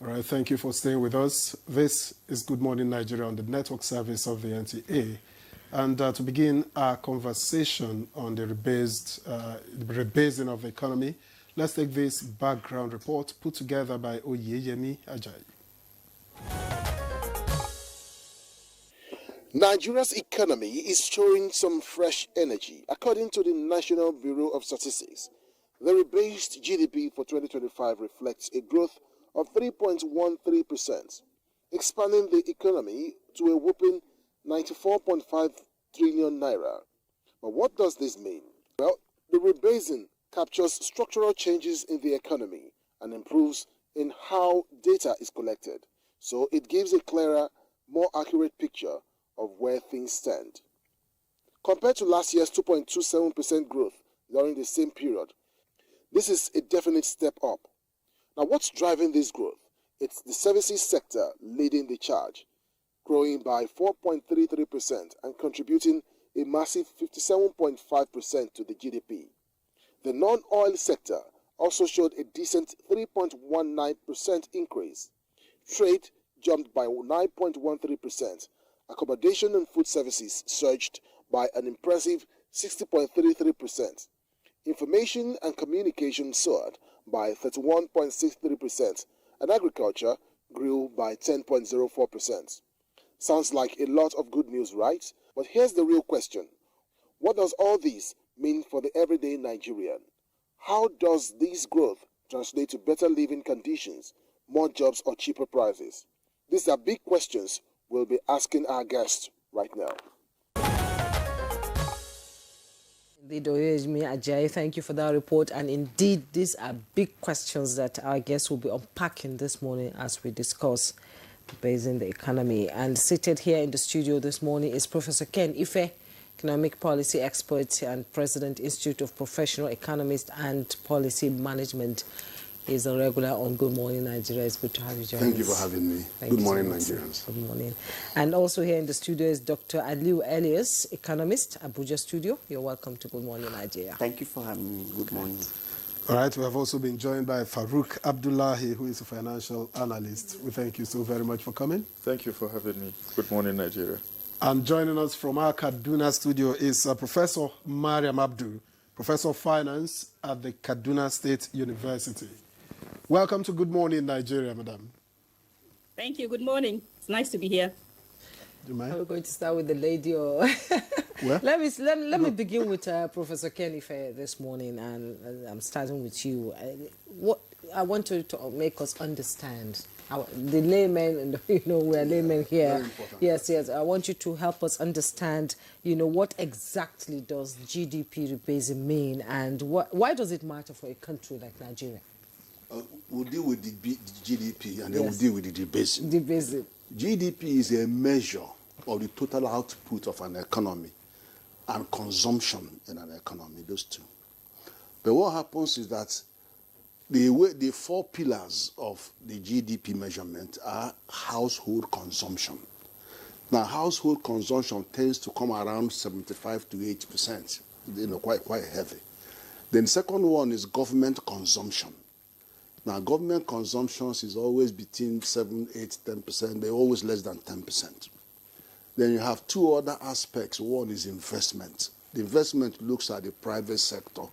All right, thank you for staying with us. This is Good Morning Nigeria on the network service of the NTA. And to begin our conversation on the rebasing of the economy, let's take this background report put together by Oyeyemi Ajayi. Nigeria's economy is showing some fresh energy. According to the National Bureau of Statistics, the rebased GDP for 2025 reflects a growth of 3.13%, expanding the economy to a whopping 94.5 trillion naira. But what does this mean? Well, the rebasing captures structural changes in the economy and improves in how data is collected. So it gives a clearer, more accurate picture of where things stand. Compared to last year's 2.27% growth during the same period, this is a definite step up. Now, what's driving this growth? It's the services sector leading the charge, growing by 4.33% and contributing a massive 57.5% to the GDP. The non-oil sector also showed a decent 3.19% increase. Trade jumped by 9.13%. Accommodation and food services surged by an impressive 60.33%. Information and communication soared by 31.63%, and agriculture grew by 10.04%. Sounds like a lot of good news, right? But here's the real question. What does all this mean for the everyday Nigerian? How does this growth translate to better living conditions, more jobs, or cheaper prices? These are big questions we'll be asking our guests right now. Indeed, Oyeyemi Ajayi, thank you for that report. And indeed, these are big questions that our guests will be unpacking this morning as we discuss rebasing the economy. And seated here in the studio this morning is Professor Ken Ife, economic policy expert and President, Institute of Professional Economists and Policy Management. He's a regular on Good Morning Nigeria. It's good to have you join us. Thank you for having me. Good morning, Nigerians. Good morning. And also here in the studio is Dr. Aliu Elias, economist, Abuja studio. You're welcome to Good Morning Nigeria. Thank you for having me. Good morning. All right, we have also been joined by Farouk Abdullahi, who is a financial analyst. We thank you so very much for coming. Thank you for having me. Good morning, Nigeria. And joining us from our Kaduna studio is Professor Mariam Abdu, Professor of Finance at the Kaduna State University. Welcome to Good Morning Nigeria, madam. Thank you. Good morning. It's nice to be here. Do you mind? Are we going to start with the lady or... Well, let me begin with Professor Ken Ife this morning, and I'm starting with you. What I want you to make us understand, the laymen, and we're laymen here. Yes. I want you to help us understand, what exactly does GDP rebasing mean, and why does it matter for a country like Nigeria? We'll deal with the GDP and then we'll deal with the rebasing. Rebasing. GDP is a measure of the total output of an economy and consumption in an economy, those two. But what happens is that the four pillars of the GDP measurement are household consumption. Now, household consumption tends to come around 75 to 80%, quite heavy. Then the second one is government consumption. Now, government consumption is always between 7, 8, 10%. They're always less than 10%. Then you have two other aspects. One is investment. The investment looks at the private sector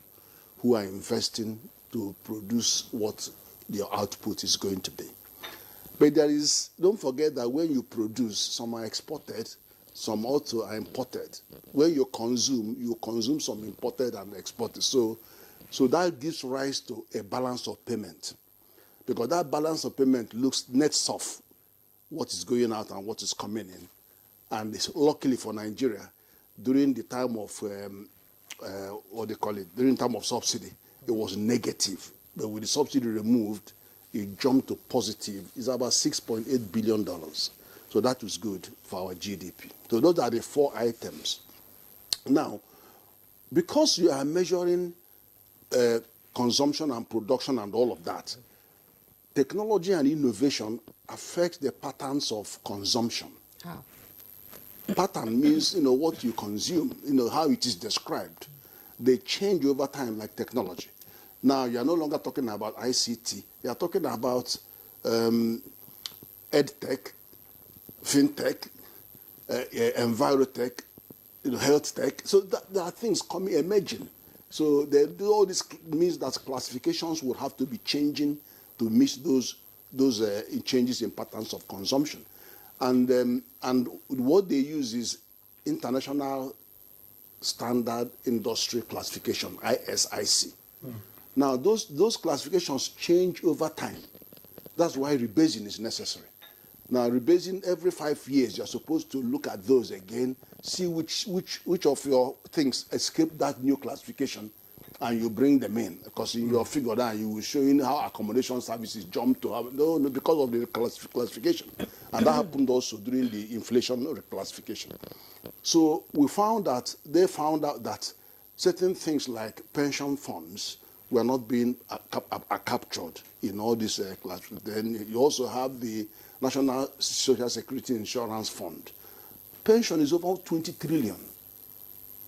who are investing to produce what their output is going to be. But don't forget that when you produce, some are exported, some also are imported. When you consume some imported and exported. So that gives rise to a balance of payment. Because that balance of payment nets off what is going out and what is coming in. And luckily for Nigeria, during the time of, during time of subsidy, it was negative. But with the subsidy removed, it jumped to positive. It's about $6.8 billion. So that was good for our GDP. So those are the four items. Now, because you are measuring consumption and production and all of that, technology and innovation affect the patterns of consumption. How? Pattern means, what you consume, how it is described. They change over time like technology. Now, you're no longer talking about ICT. You're talking about EdTech, FinTech, Envirotech, health tech. So there are things emerging. So all this means that classifications would have to be changing to meet those changes in patterns of consumption. And what they use is International Standard Industry Classification, ISIC. Now, those classifications change over time. That's why rebasing is necessary. Now, rebasing every 5 years, you're supposed to look at those again, see which of your things escape that new classification, and you bring them in. Because in your figure that you will show you how accommodation services jump to have, no, because of the classification. And that happened also during the inflation reclassification. So they found out that certain things like pension funds were not being captured in all these classifications. Then you also have the National Social Security Insurance Fund. Pension is over 20 trillion.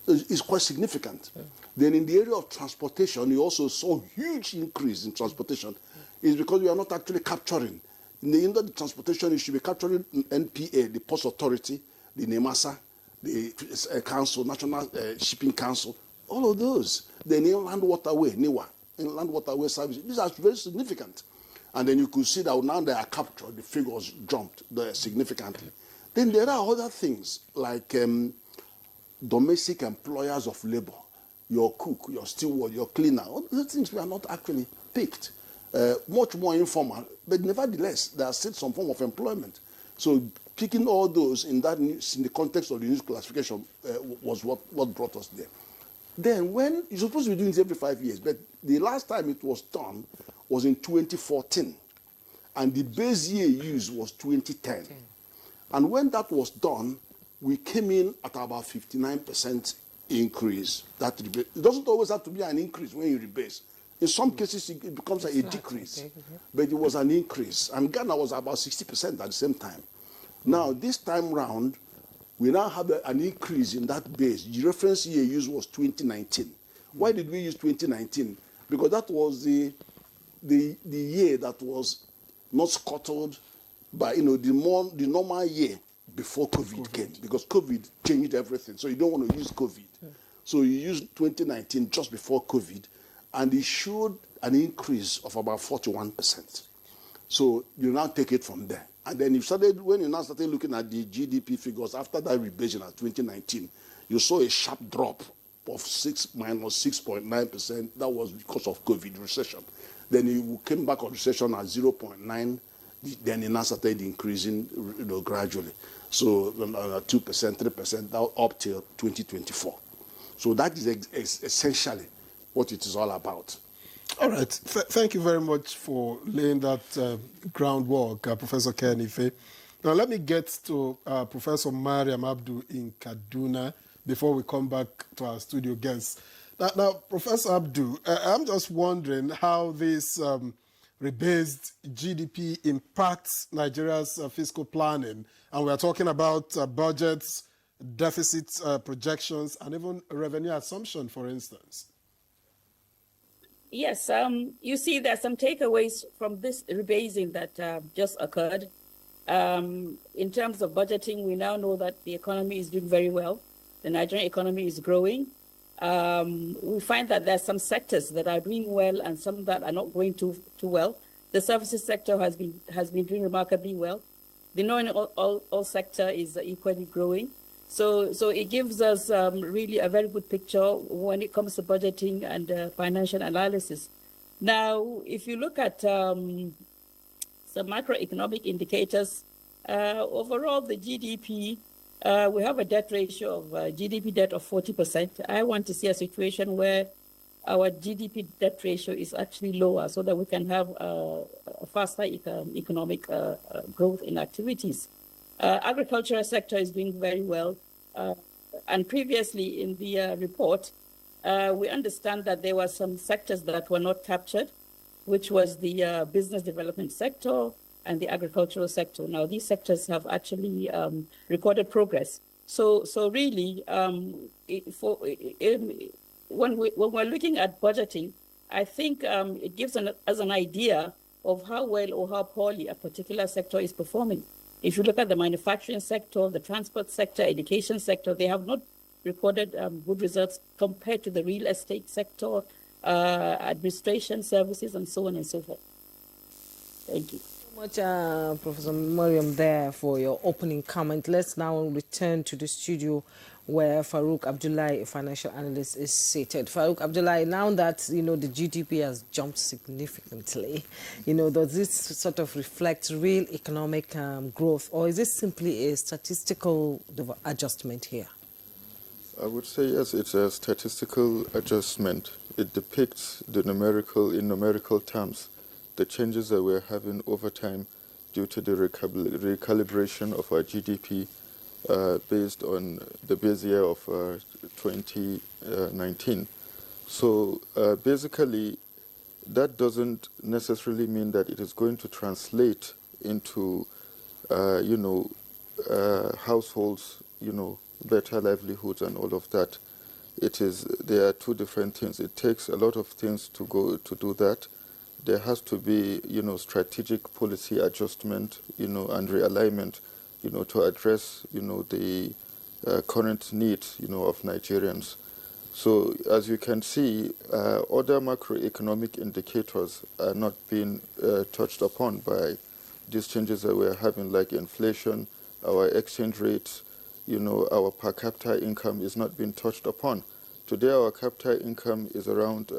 It's quite significant. Yeah. Then in the area of transportation, you also saw a huge increase in transportation. It's because we are not actually capturing. In the end of the transportation, you should be capturing NPA, the Post Authority, the NEMASA, the Council, National Shipping Council, all of those. Then Inland Waterway, NIWA, Inland Waterway Services. These are very significant. And then you could see that now they are captured, the figures jumped significantly. Then there are other things like domestic employers of labor, your cook, your steward, your cleaner. All those things were not actually picked. Much more informal, but nevertheless, there are still some form of employment. So picking all those in the context of the new classification was what brought us there. Then when you're supposed to be doing this every 5 years, but the last time it was done was in 2014, and the base year used was 2010. And when that was done, we came in at about 59% increase. It doesn't always have to be an increase when you rebase. In some cases, it becomes a decrease, but it was an increase. And Ghana was about 60% at the same time. Now, this time round, we now have an increase in that base. The reference year used was 2019. Why did we use 2019? Because that was the year that was not scuttled by the normal year before COVID came, because COVID changed everything. So you don't want to use COVID. Yeah. So you use 2019 just before COVID, and it showed an increase of about 41%. So you now take it from there. And then when you now started looking at the GDP figures after that rebasing at 2019, you saw a sharp drop of minus 6.9%. That was because of COVID recession. Then you came back on recession at 0.9. Then it now started increasing gradually. So 2%, 3%, up till 2024. So that is essentially what it is all about. All right. Thank you very much for laying that groundwork, Professor Kenife. Now let me get to Professor Mariam Abdu in Kaduna before we come back to our studio guests. Now Professor Abdu, I'm just wondering how this rebased GDP impacts Nigeria's fiscal planning. And we're talking about budgets, deficit projections, and even revenue assumption, for instance. Yes, you see there are some takeaways from this rebasing that just occurred. In terms of budgeting, we now know that the economy is doing very well. The Nigerian economy is growing. We find that there are some sectors that are doing well and some that are not going too well. The services sector has been doing remarkably well. The non-oil sector is equally growing. So it gives us really a very good picture when it comes to budgeting and financial analysis. Now, if you look at some macroeconomic indicators, overall the GDP, we have a debt ratio of GDP debt of 40%. I want to see a situation where our GDP debt ratio is actually lower so that we can have a faster economic growth in activities. Agricultural sector is doing very well. And previously in the report, we understand that there were some sectors that were not captured, which was the business development sector and the agricultural sector. Now, these sectors have actually recorded progress. So really, when we're looking at budgeting, I think it gives us an idea of how well or how poorly a particular sector is performing. If you look at the manufacturing sector, the transport sector, education sector, they have not recorded good results compared to the real estate sector, administration services, and so on and so forth. Thank you. Much, Professor Mariam, there for your opening comment. Let's now return to the studio where Farouk Abdullahi, a financial analyst, is seated. Farouk Abdullahi, now that the GDP has jumped significantly, does this sort of reflect real economic growth, or is this simply a statistical adjustment here? I would say yes, it's a statistical adjustment. It depicts in numerical terms, the changes that we're having over time due to the recalibration of our GDP based on the base year of 2019. So basically, that doesn't necessarily mean that it is going to translate into, households, better livelihoods and all of that. There are two different things. It takes a lot of things to do that. There has to be, strategic policy adjustment, and realignment, to address, the current needs, of Nigerians. So as you can see, other macroeconomic indicators are not being touched upon by these changes that we're having, like inflation, our exchange rates, our per capita income is not being touched upon. Today, our capita income is around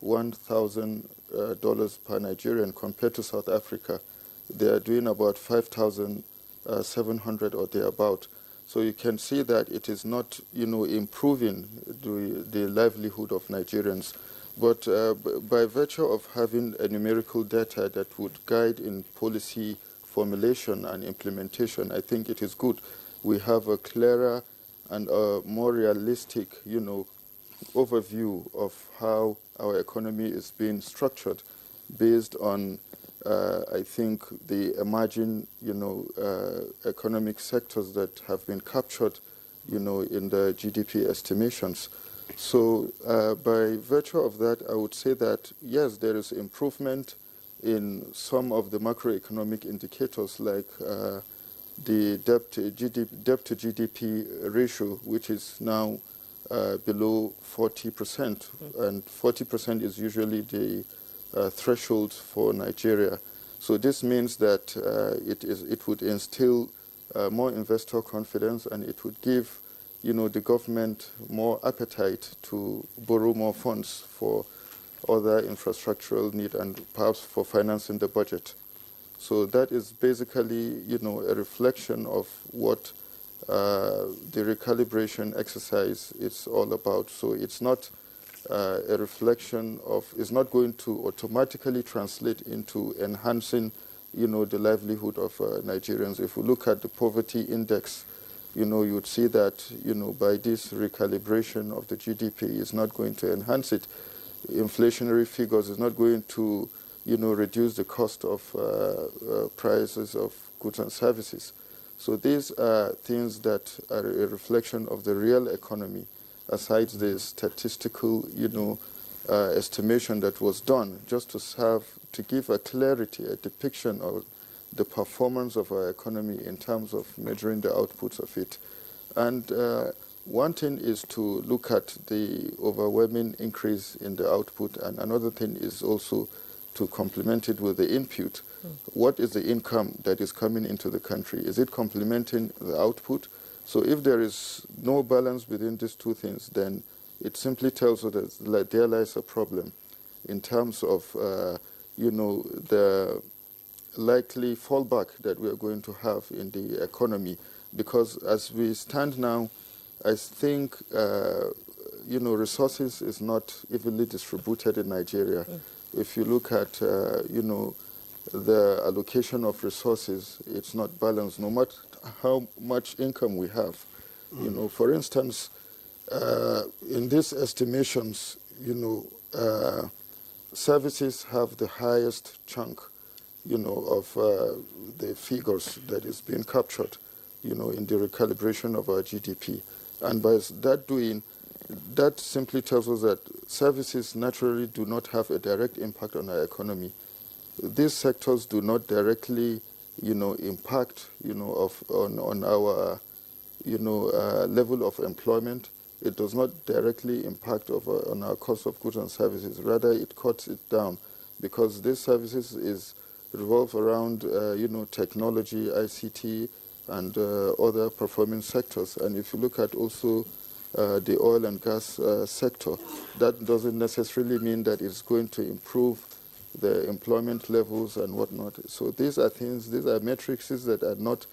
$1,000 per Nigerian compared to South Africa. They are doing about 5,700 or thereabout. So you can see that it is not, improving the livelihood of Nigerians. But by virtue of having a numerical data that would guide in policy formulation and implementation, I think it is good. We have a clearer and a more realistic, overview of how our economy is being structured based on, I think, the emerging, economic sectors that have been captured, in the GDP estimations. So by virtue of that, I would say that, yes, there is improvement in some of the macroeconomic indicators like the debt to GDP ratio, which is now below 40%, and 40% is usually the threshold for Nigeria. So this means that it would instill more investor confidence, and it would give, the government more appetite to borrow more funds for other infrastructural need and perhaps for financing the budget. So that is basically, a reflection of what the recalibration exercise is all about. So it's not a reflection of, it's not going to automatically translate into enhancing, the livelihood of Nigerians. If we look at the poverty index, you would see that, by this recalibration of the GDP, is not going to enhance it. Inflationary figures is not going to, reduce the cost of prices of goods and services. So these are things that are a reflection of the real economy, aside the statistical, estimation that was done, just to give a clarity, a depiction of the performance of our economy in terms of measuring the outputs of it. And one thing is to look at the overwhelming increase in the output, and another thing is also to complement it with the input. What is the income that is coming into the country? Is it complementing the output? So if there is no balance between these two things, then it simply tells us that there lies a problem in terms of, the likely fallback that we are going to have in the economy. Because as we stand now, I think, resources is not evenly distributed in Nigeria. If you look at, the allocation of resources, it's not balanced, no matter how much income we have. For instance, in these estimations, services have the highest chunk, of the figures that is being captured, in the recalibration of our GDP. And by that doing, that simply tells us that services naturally do not have a direct impact on our economy. these sectors do not directly, impact, on our, level of employment. It does not directly impact on our cost of goods and services. Rather, it cuts it down, because these services revolve around, technology, ICT, and other performing sectors. And if you look at also the oil and gas sector, that doesn't necessarily mean that it's going to improve the employment levels and whatnot. So these are metrics that are not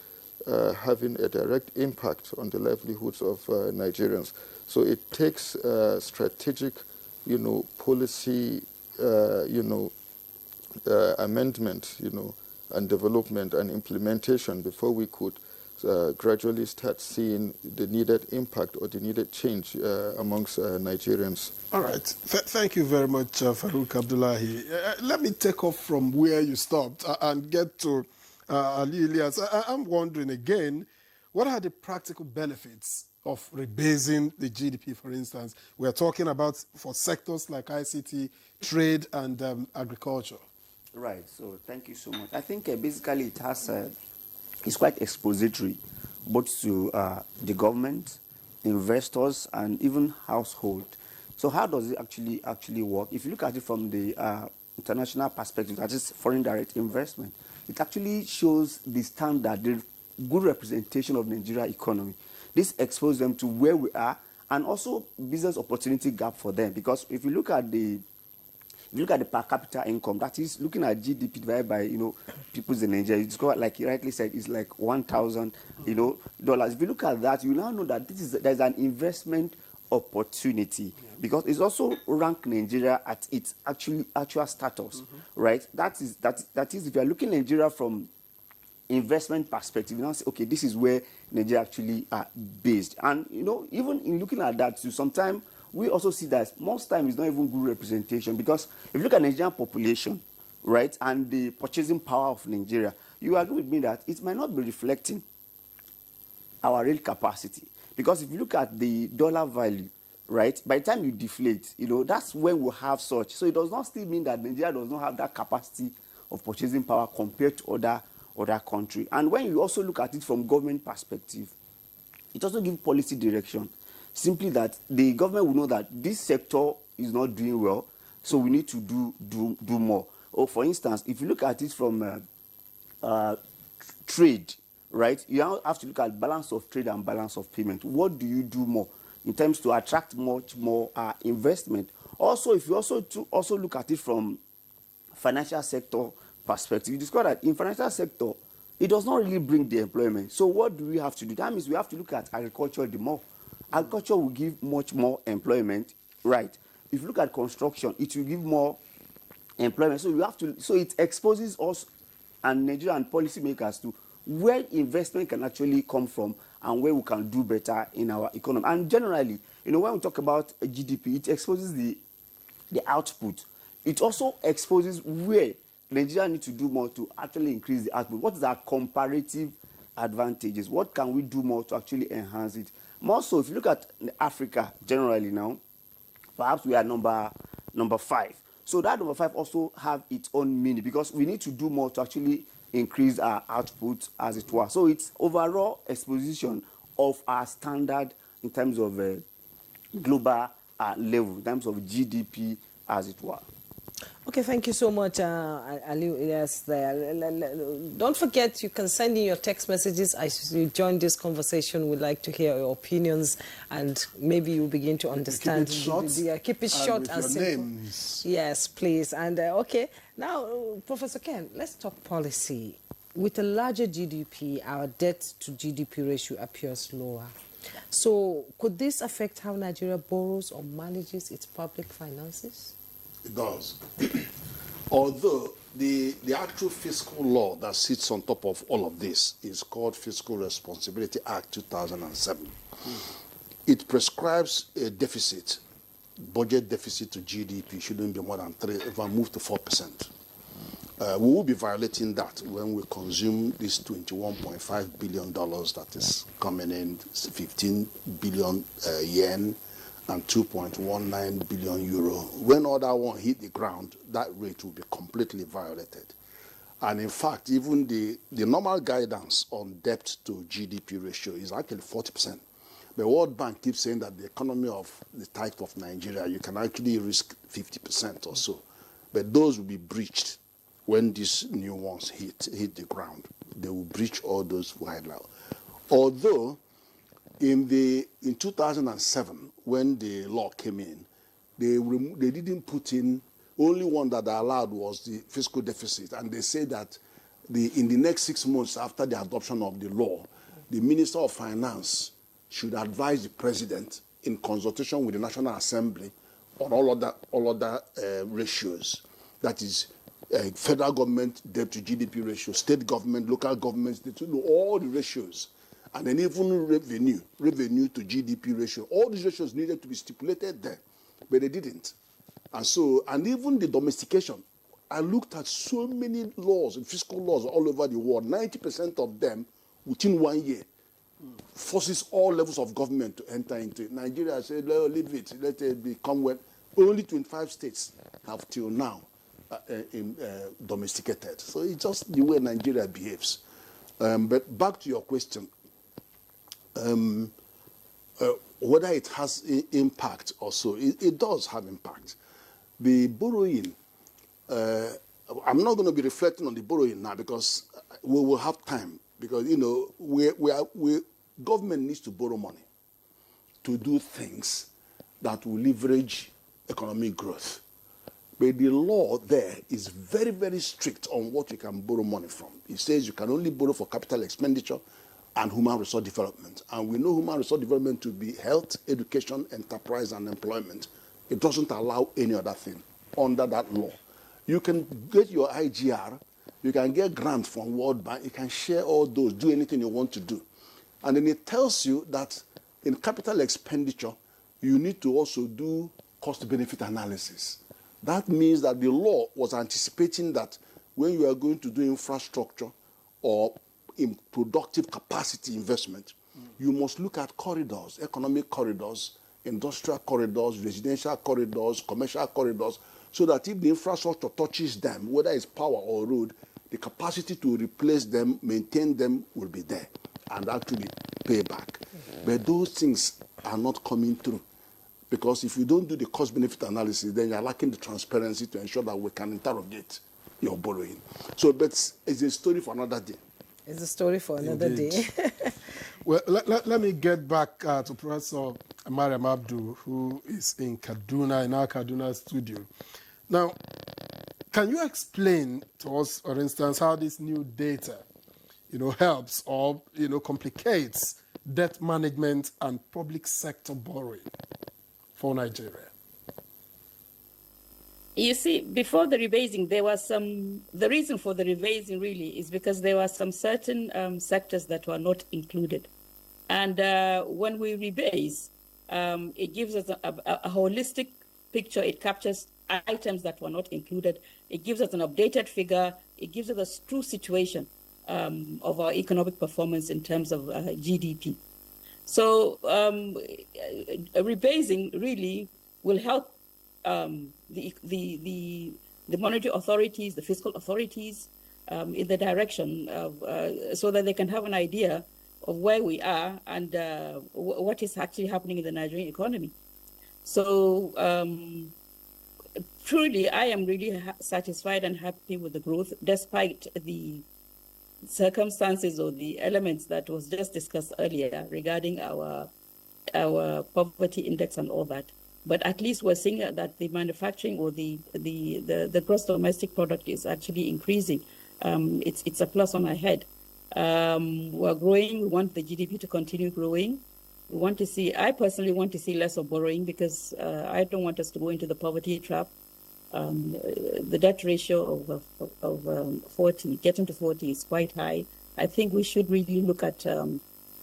having a direct impact on the livelihoods of Nigerians. So it takes strategic, policy, amendment, and development and implementation before we could gradually start seeing the needed impact or the needed change amongst Nigerians. All right. Thank you very much, Farouk Abdullahi. Let me take off from where you stopped and get to Ali Ilyas. I'm wondering again, what are the practical benefits of rebasing the GDP, for instance? We're talking about for sectors like ICT, trade, and agriculture. Right. So thank you so much. I think basically it has it's quite expository, both to the government, investors, and even household. So how does it actually work? If you look at it from the international perspective, that is foreign direct investment, it actually shows the standard, the good representation of Nigeria economy. This exposes them to where we are, and also business opportunity gap for them. Because if you look at the per capita income, that is looking at GDP divided by peoples in Nigeria, it's got, like you rightly said, it's like $1,000 dollars. If you look at that, you now know that there's an investment opportunity, because it's also ranked Nigeria at its actual status, right? That is if you are looking at Nigeria from investment perspective, you now say, okay, this is where Nigeria actually are based. And even in looking at that, sometimes we also see that most times it's not even good representation, because if you look at Nigerian population, right, and the purchasing power of Nigeria, you agree with me that it might not be reflecting our real capacity. Because if you look at the dollar value, right, by the time you deflate, that's when we have such. So it does not still mean that Nigeria does not have that capacity of purchasing power compared to other countries. And when you also look at it from government perspective, it also gives policy direction. Simply that the government will know that this sector is not doing well, so we need to do more. Or for instance, if you look at it from trade, right, you have to look at balance of trade and balance of payment. What do you do more in terms to attract much more investment? Also, if you also look at it from financial sector perspective, you discover that in financial sector, it does not really bring the employment. So what do we have to do? That means we have to look at agriculture the more. Agriculture will give much more employment, right? If you look at construction, it will give more employment. So it exposes us and Nigerian policymakers to where investment can actually come from and where we can do better in our economy. And generally, when we talk about GDP, it exposes the output. It also exposes where Nigeria needs to do more to actually increase the output. What is our comparative advantages? What can we do more to actually enhance it? More so, if you look at Africa generally now, perhaps we are number 5. So that number 5 also have its own meaning, because we need to do more to actually increase our output, as it were. So it's overall exposition of our standard in terms of global level, in terms of GDP, as it were. Okay, thank you so much, Ali Ilyas there. Don't forget, you can send in your text messages as you join this conversation. We'd like to hear your opinions, and maybe you begin to understand. Keep it short. Keep it short and simple. Names. Yes, please. And okay, now, Professor Ken, let's talk policy. With a larger GDP, our debt to GDP ratio appears lower. So could this affect how Nigeria borrows or manages its public finances? It does. Although the actual fiscal law that sits on top of all of this is called Fiscal Responsibility Act 2007. It prescribes a deficit, budget deficit to GDP shouldn't be more than 3, if I move to 4%. We will be violating that when we consume this $21.5 billion that is coming in, 15 billion yen, and 2.19 billion euro. When all that one hit the ground, that rate will be completely violated. And in fact, even the normal guidance on debt to GDP ratio is actually 40%. The World Bank keeps saying that the economy of the type of Nigeria, you can actually risk 50% or so. But those will be breached when these new ones hit the ground. They will breach all those guidelines. Although, in 2007, when the law came in, they didn't put in, only one that they allowed was the fiscal deficit. And they say that in the next 6 months after the adoption of the law, the Minister of Finance should advise the President in consultation with the National Assembly on all other ratios. That is, federal government debt to GDP ratio, state government, local governments, they know all the ratios. And then even revenue to GDP ratio. All these ratios needed to be stipulated there, but they didn't. And even the domestication, I looked at so many laws, fiscal laws all over the world, 90% of them within 1 year forces all levels of government to enter into it. Nigeria said, leave it, let it become when only 25 states have till now domesticated. So it's just the way Nigeria behaves. But back to your question, whether it has impact or so, it does have impact. The borrowing, I'm not going to be reflecting on the borrowing now because we will have time. Because, government needs to borrow money to do things that will leverage economic growth. But the law there is very, very strict on what you can borrow money from. It says you can only borrow for capital expenditure and human resource development. And we know human resource development to be health, education, enterprise, and employment. It doesn't allow any other thing under that law. You can get your IGR, you can get grants from World Bank, you can share all those, do anything you want to do. And then it tells you that in capital expenditure, you need to also do cost-benefit analysis. That means that the law was anticipating that when you are going to do infrastructure or in productive capacity investment, you must look at corridors, economic corridors, industrial corridors, residential corridors, commercial corridors, so that if the infrastructure touches them, whether it's power or road, the capacity to replace them, maintain them will be there and actually pay back. But those things are not coming through. Because if you don't do the cost-benefit analysis, then you're lacking the transparency to ensure that we can interrogate your borrowing. So, but it's a story for another day. It's a story for another day. Well, let me get back to Professor Mariam Abdul, who is in Kaduna, in our Kaduna studio. Now, can you explain to us, for instance, how this new data, helps or, complicates debt management and public sector borrowing for Nigeria? You see, before the rebasing, the reason for the rebasing really is because there were some certain sectors that were not included. And when we rebase, it gives us a holistic picture. It captures items that were not included. It gives us an updated figure. It gives us a true situation of our economic performance in terms of GDP. So rebasing really will help the monetary authorities, the fiscal authorities, in the direction of, so that they can have an idea of where we are and what is actually happening in the Nigerian economy. So truly, I am really satisfied and happy with the growth, despite the circumstances or the elements that was just discussed earlier regarding our poverty index and all that. But at least we're seeing that the manufacturing or the gross domestic product is actually increasing. It's a plus on our head. We're growing. We want the GDP to continue growing. I personally want to see less of borrowing because I don't want us to go into the poverty trap. The debt ratio of 40, getting to 40 is quite high. I think we should really look at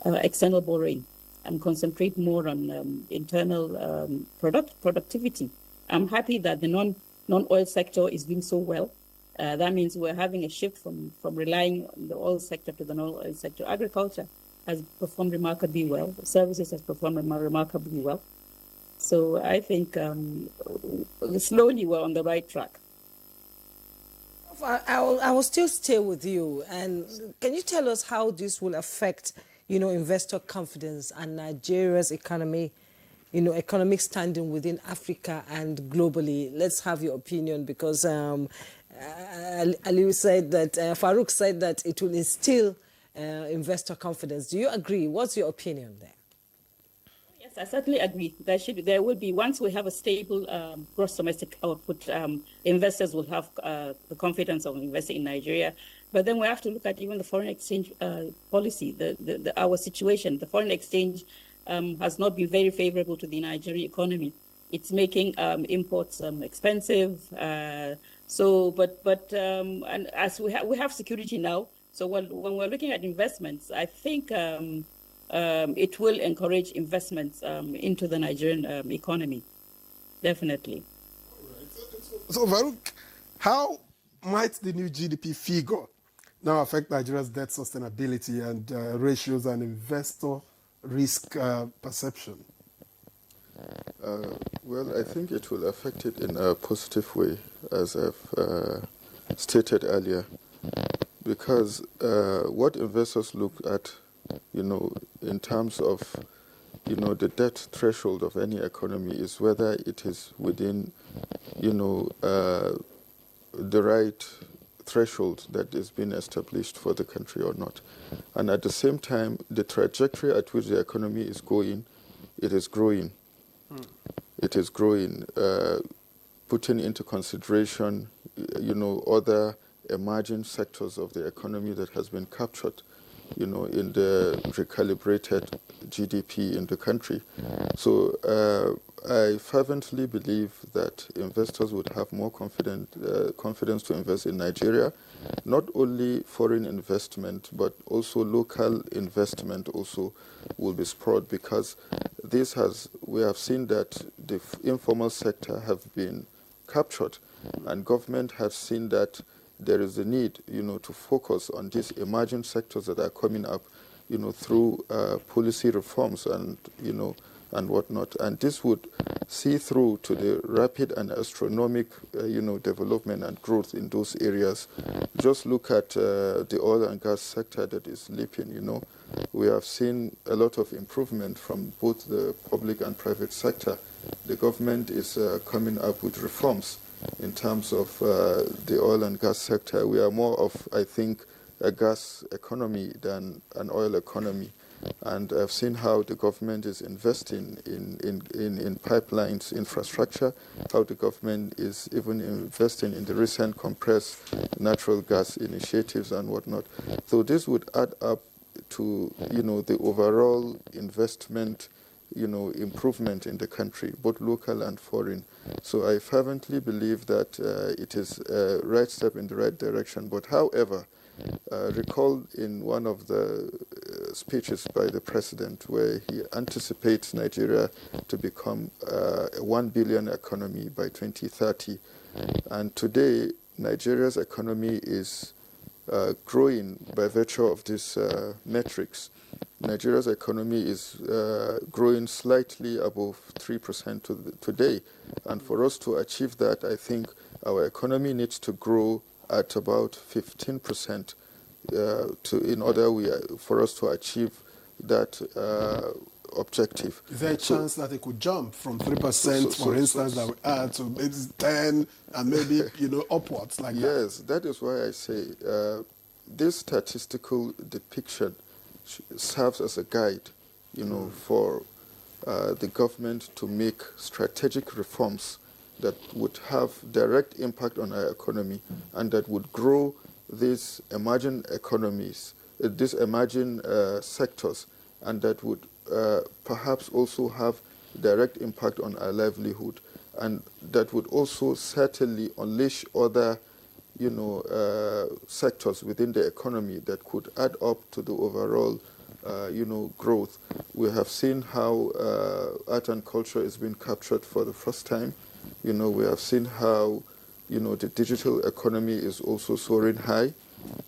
external borrowing and concentrate more on internal productivity. I'm happy that the non-oil sector is doing so well. That means we're having a shift from relying on the oil sector to the non-oil sector. Agriculture has performed remarkably well. Services has performed remarkably well. So I think slowly we're on the right track. I will still stay with you. And can you tell us how this will affect, investor confidence and Nigeria's economy, economic standing within Africa and globally? Let's have your opinion, because Ali said that, Farouk said that it will instill investor confidence. Do you agree? What's your opinion there? Yes, I certainly agree. There will be, once we have a stable gross domestic output, investors will have the confidence of investing in Nigeria. But then we have to look at even the foreign exchange policy, our situation. The foreign exchange has not been very favorable to the Nigerian economy. It's making imports expensive. And as we have security now, so when we're looking at investments, I think it will encourage investments into the Nigerian economy, definitely. So, Farouk, how might the new GDP figure now affect Nigeria's debt sustainability and ratios and investor risk perception? Well, I think it will affect it in a positive way, as I've stated earlier, because what investors look at, in terms of, the debt threshold of any economy is whether it is within, the right threshold that is being established for the country or not. And at the same time, the trajectory at which the economy is going, it is growing. It is growing, putting into consideration, other emerging sectors of the economy that has been captured, in the recalibrated GDP in the country. So I fervently believe that investors would have more confidence to invest in Nigeria. Not only foreign investment, but also local investment also will be spurred, because we have seen that the informal sector have been captured, and government has seen that there is a need, to focus on these emerging sectors that are coming up, through policy reforms and whatnot. And this would see through to the rapid and astronomic, development and growth in those areas. Just look at the oil and gas sector that is leaping, We have seen a lot of improvement from both the public and private sector. The government is coming up with reforms in terms of the oil and gas sector. We are more of, I think, a gas economy than an oil economy. And I've seen how the government is investing in pipelines infrastructure, how the government is even investing in the recent compressed natural gas initiatives and whatnot. So this would add up to, the overall investment, improvement in the country, both local and foreign. So I fervently believe that it is a right step in the right direction. But however, recall in one of the speeches by the president where he anticipates Nigeria to become a 1 billion economy by 2030. And today, Nigeria's economy is growing by virtue of these metrics. Nigeria's economy is growing slightly above 3% today. And for us to achieve that, I think our economy needs to grow at about 15% for us to achieve that objective. Is there a chance that it could jump from 3%, for instance, that we add to maybe 10 and maybe, upwards like that? Yes, that is why I say this statistical depiction serves as a guide, for the government to make strategic reforms that would have direct impact on our economy and that would grow these emerging economies, these emerging sectors, and that would perhaps also have direct impact on our livelihood, and that would also certainly unleash other, sectors within the economy that could add up to the overall, growth. We have seen how art and culture is being captured for the first time. We have seen how, the digital economy is also soaring high.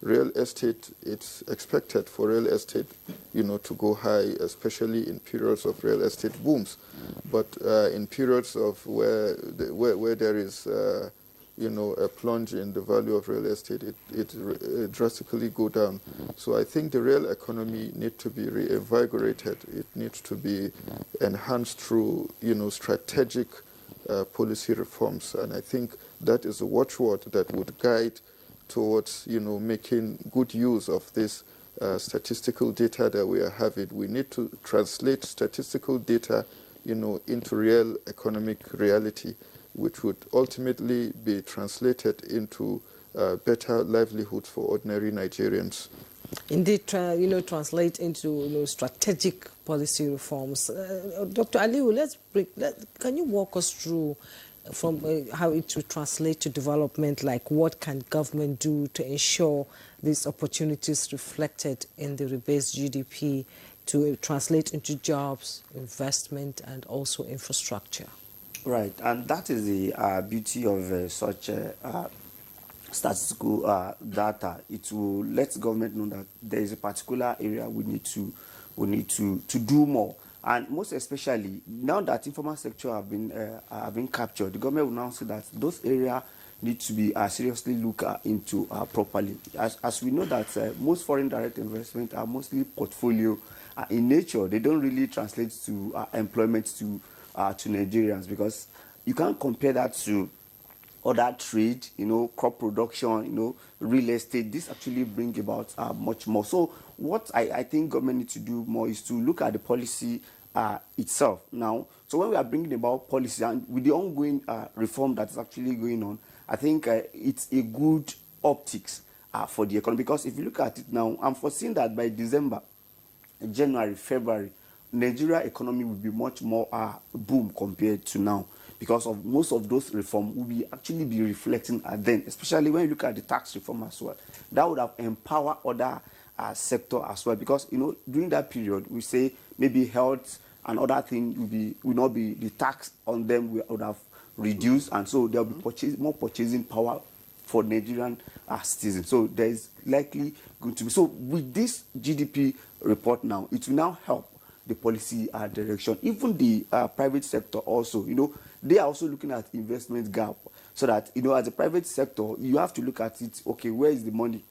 real estate, it's expected for real estate, to go high, especially in periods of real estate booms. But in periods of where there is, a plunge in the value of real estate, it drastically go down. So I think the real economy needs to be reinvigorated. It needs to be enhanced through, strategic policy reforms. And I think that is a watchword that would guide towards, making good use of this statistical data that we are having. We need to translate statistical data, into real economic reality, which would ultimately be translated into better livelihoods for ordinary Nigerians. Indeed, translate into strategic policy reforms. Dr. Aliu, can you walk us through from how it will translate to development? Like, what can government do to ensure these opportunities reflected in the rebased GDP to translate into jobs, investment, and also infrastructure? Right, and that is the beauty of such statistical data. It will let government know that there is a particular area we need to do more, and most especially now that informal sector have been captured, the government will now see that those areas need to be seriously looked into properly. As we know that most foreign direct investment are mostly portfolio in nature. They don't really translate to employment to Nigerians, because you can't compare that to other trade, crop production, real estate. This actually bring about much more. So what I think government needs to do more is to look at the policy itself now. So when we are bringing about policy and with the ongoing reform that is actually going on, I think it's a good optics for the economy, because if you look at it now, I'm foreseeing that by December, January, February, Nigeria economy will be much more boom compared to now, because of most of those reforms will actually be reflecting at then, especially when you look at the tax reform as well. That would have empowered other sector as well, because during that period we say maybe health and other things will not be the tax on them would have reduced, and so there will be more purchasing power for Nigerian citizens. So there is likely going to be, so with this GDP report now, it will now help the policy direction. Even the private sector also, they are also looking at investment gap, so that, as a private sector, you have to look at it, okay, where is the money?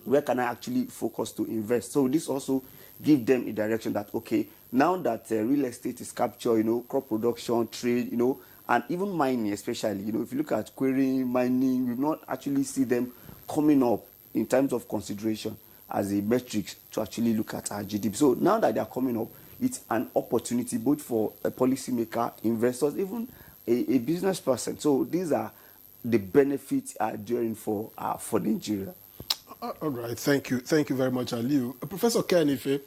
Where can I actually focus to invest? So this also give them a direction that, okay, now that real estate is captured, crop production, trade, and even mining especially, if you look at quarrying, mining, we've not actually see them coming up in terms of consideration as a metric to actually look at our GDP. So now that they are coming up, it's an opportunity both for a policymaker, investors, even a business person. So these are the benefits during for Nigeria. All right, thank you very much, Aliu. Professor Kenife,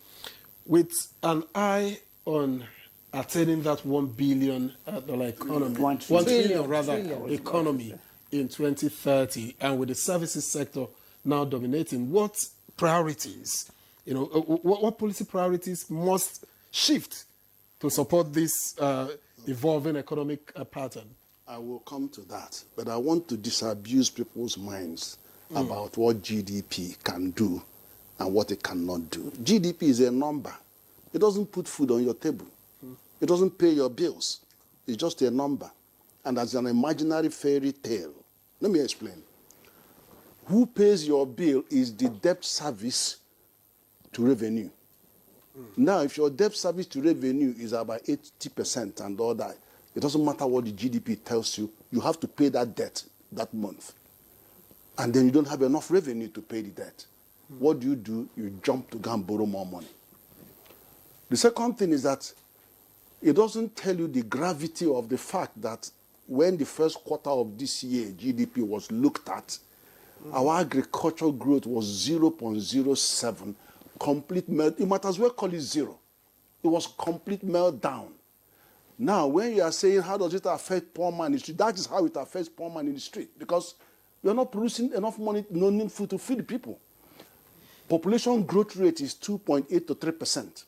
with an eye on attaining that $1 billion economy, $1 trillion economy in 2030, and with the services sector now dominating, what priorities, what policy priorities must shift to support this evolving economic pattern? I will come to that, but I want to disabuse people's minds about what GDP can do and what it cannot do. GDP is a number. It doesn't put food on your table. It doesn't pay your bills. It's just a number. And as an imaginary fairy tale. Let me explain. Who pays your bill is the debt service to revenue. Now, if your debt service to revenue is about 80% and all that, it doesn't matter what the GDP tells you, you have to pay that debt that month. And then you don't have enough revenue to pay the debt. What do? You jump to go and borrow more money. The second thing is that it doesn't tell you the gravity of the fact that when the first quarter of this year GDP was looked at, our agricultural growth was 0.07, complete melt. You might as well call it zero. It was complete meltdown. Now, when you are saying how does it affect poor man in the street, that is how it affects poor man in the street, because you're not producing enough money, no need food to feed the people. Population growth rate is 2.8 to 3%.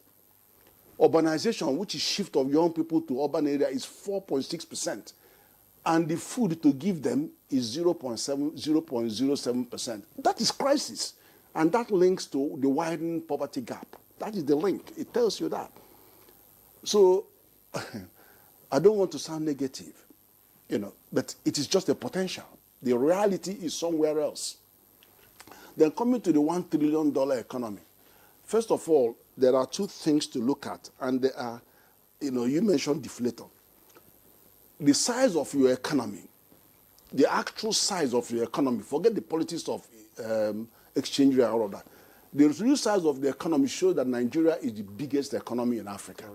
Urbanization, which is shift of young people to urban area, is 4.6%. And the food to give them is 0.07%. That is crisis. And that links to the widening poverty gap. That is the link. It tells you that. So I don't want to sound negative, but it is just a potential. The reality is somewhere else. Then coming to the $1 trillion economy. First of all, there are two things to look at, and they are, you mentioned deflator. The size of your economy, the actual size of your economy, forget the politics of exchange rate and all of that. The real size of the economy shows that Nigeria is the biggest economy in Africa.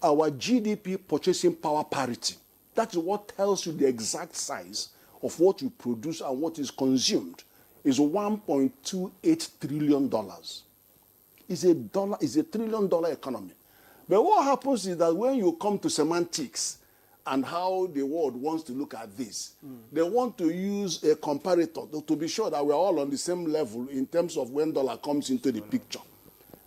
Our GDP purchasing power parity, that is what tells you the exact size of what you produce and what is consumed, is $1.28 trillion. It's a $1 trillion economy. But what happens is that when you come to semantics and how the world wants to look at this, they want to use a comparator to be sure that we're all on the same level in terms of when dollar comes into the picture.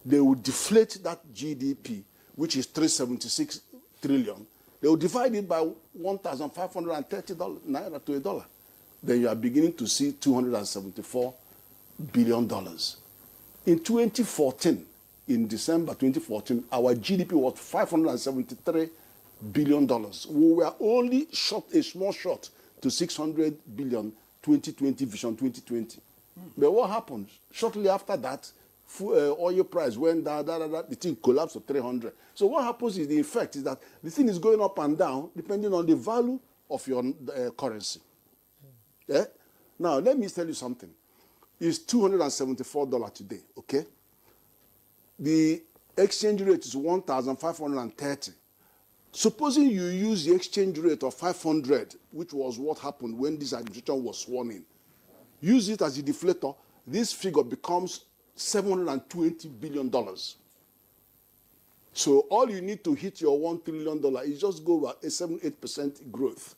They will deflate that GDP, which is $376 trillion. They will divide it by 1,530 naira to $1. Then you are beginning to see $274 billion. In 2014, in December 2014, our GDP was $573 billion. We were only a small short to $600 billion 2020 vision 2020. But what happened? Shortly after that, oil price went down, the thing collapsed to 300. So what happens is the effect is that the thing is going up and down depending on the value of your currency. Yeah? Now, let me tell you something. It's $274 today, okay? The exchange rate is 1,530. Supposing you use the exchange rate of 500, which was what happened when this administration was sworn in, use it as a deflator, this figure becomes $720 billion. So all you need to hit your $1 trillion is just go about a 7-8% growth.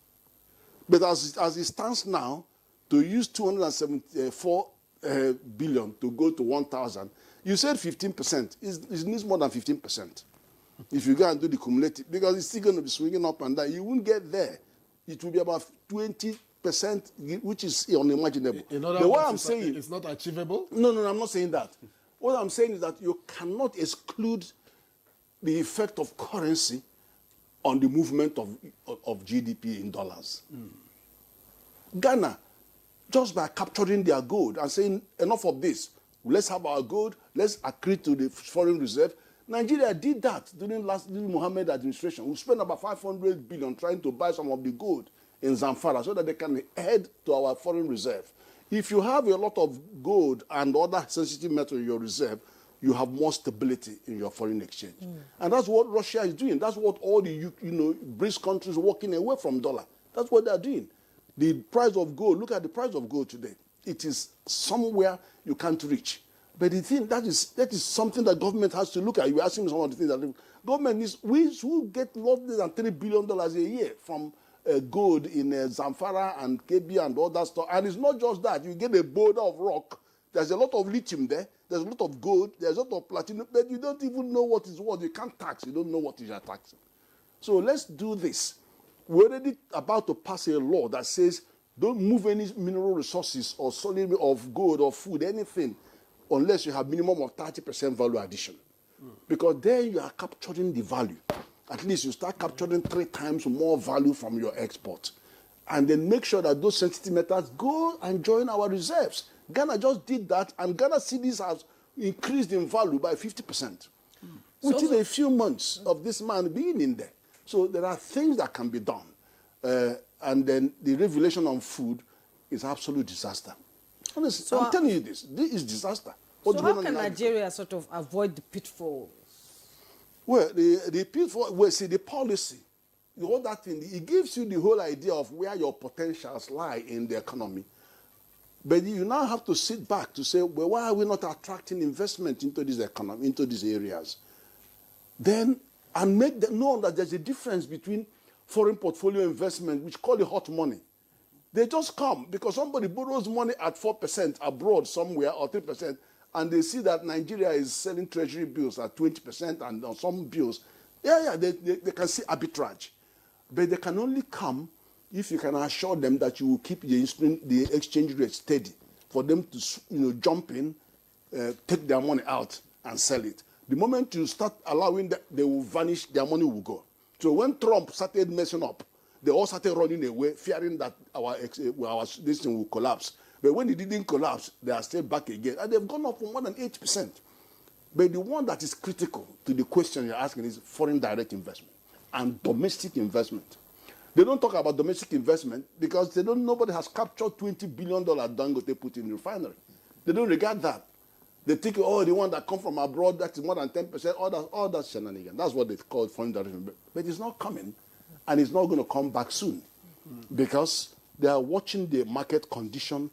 But as it stands now, to use 274 billion to go to 1,000, you said 15%. It needs more than 15%. If you go and do the cumulative, because it's still going to be swinging up and down, you won't get there. It will be about 20%, which is unimaginable. In other but what words, I'm saying, it's not achievable? No, I'm not saying that. What I'm saying is that you cannot exclude the effect of currency on the movement of GDP in dollars. Ghana, just by capturing their gold and saying, enough of this, let's have our gold, let's accrete to the foreign reserve. Nigeria did that during Mohammed administration. We spent about 500 billion trying to buy some of the gold in Zamfara so that they can head to our foreign reserve. If you have a lot of gold and other sensitive metal in your reserve, you have more stability in your foreign exchange. And that's what Russia is doing. That's what all the BRICS countries walking away from dollar. That's what they're doing. The price of gold, look at the price of gold today. It is somewhere you can't reach. But the thing, that is something that government has to look at. You're asking me some of the things that government needs. We get less than $3 billion a year from gold in Zamfara and KB and all that stuff. And it's not just that. You get a boulder of rock. There's a lot of lithium there. There's a lot of gold. There's a lot of platinum. But you don't even know what is what. You can't tax. You don't know what is your taxing. So let's do this. We're already about to pass a law that says don't move any mineral resources or solid of gold or food, anything, unless you have minimum of 30% value addition. Because then you are capturing the value. At least you start capturing 3 times more value from your export. And then make sure that those sensitive metals go and join our reserves. Ghana just did that, and Ghana CDs has increased in value by 50%. Within a few months of this man being in there. So there are things that can be done. And then the revelation on food is absolute disaster. Honestly, so I'm telling you this is disaster. So how can Nigeria sort of avoid the pitfalls? Well, the pitfall, well, see, the policy, all that thing, it gives you the whole idea of where your potentials lie in the economy. But you now have to sit back to say, well, why are we not attracting investment into this economy, into these areas? Then, and make them know that there's a difference between foreign portfolio investment, which call it hot money. They just come because somebody borrows money at 4% abroad somewhere or 3%, and they see that Nigeria is selling treasury bills at 20% and on some bills. They can see arbitrage. But they can only come if you can assure them that you will keep the exchange rate steady for them to jump in, take their money out and sell it. The moment you start allowing that, they will vanish, their money will go. So when Trump started messing up, they all started running away, fearing that this thing will collapse. But when it didn't collapse, they are still back again. And they've gone up for more than 8%. But the one that is critical to the question you're asking is foreign direct investment and domestic investment. They don't talk about domestic investment because nobody has captured $20 billion Dangote put in the refinery. They don't regard that. They think, the one that come from abroad, that is more than 10%, all that shenanigans. That's what they call foreign direct investment. But it's not coming, and it's not going to come back soon because they are watching the market condition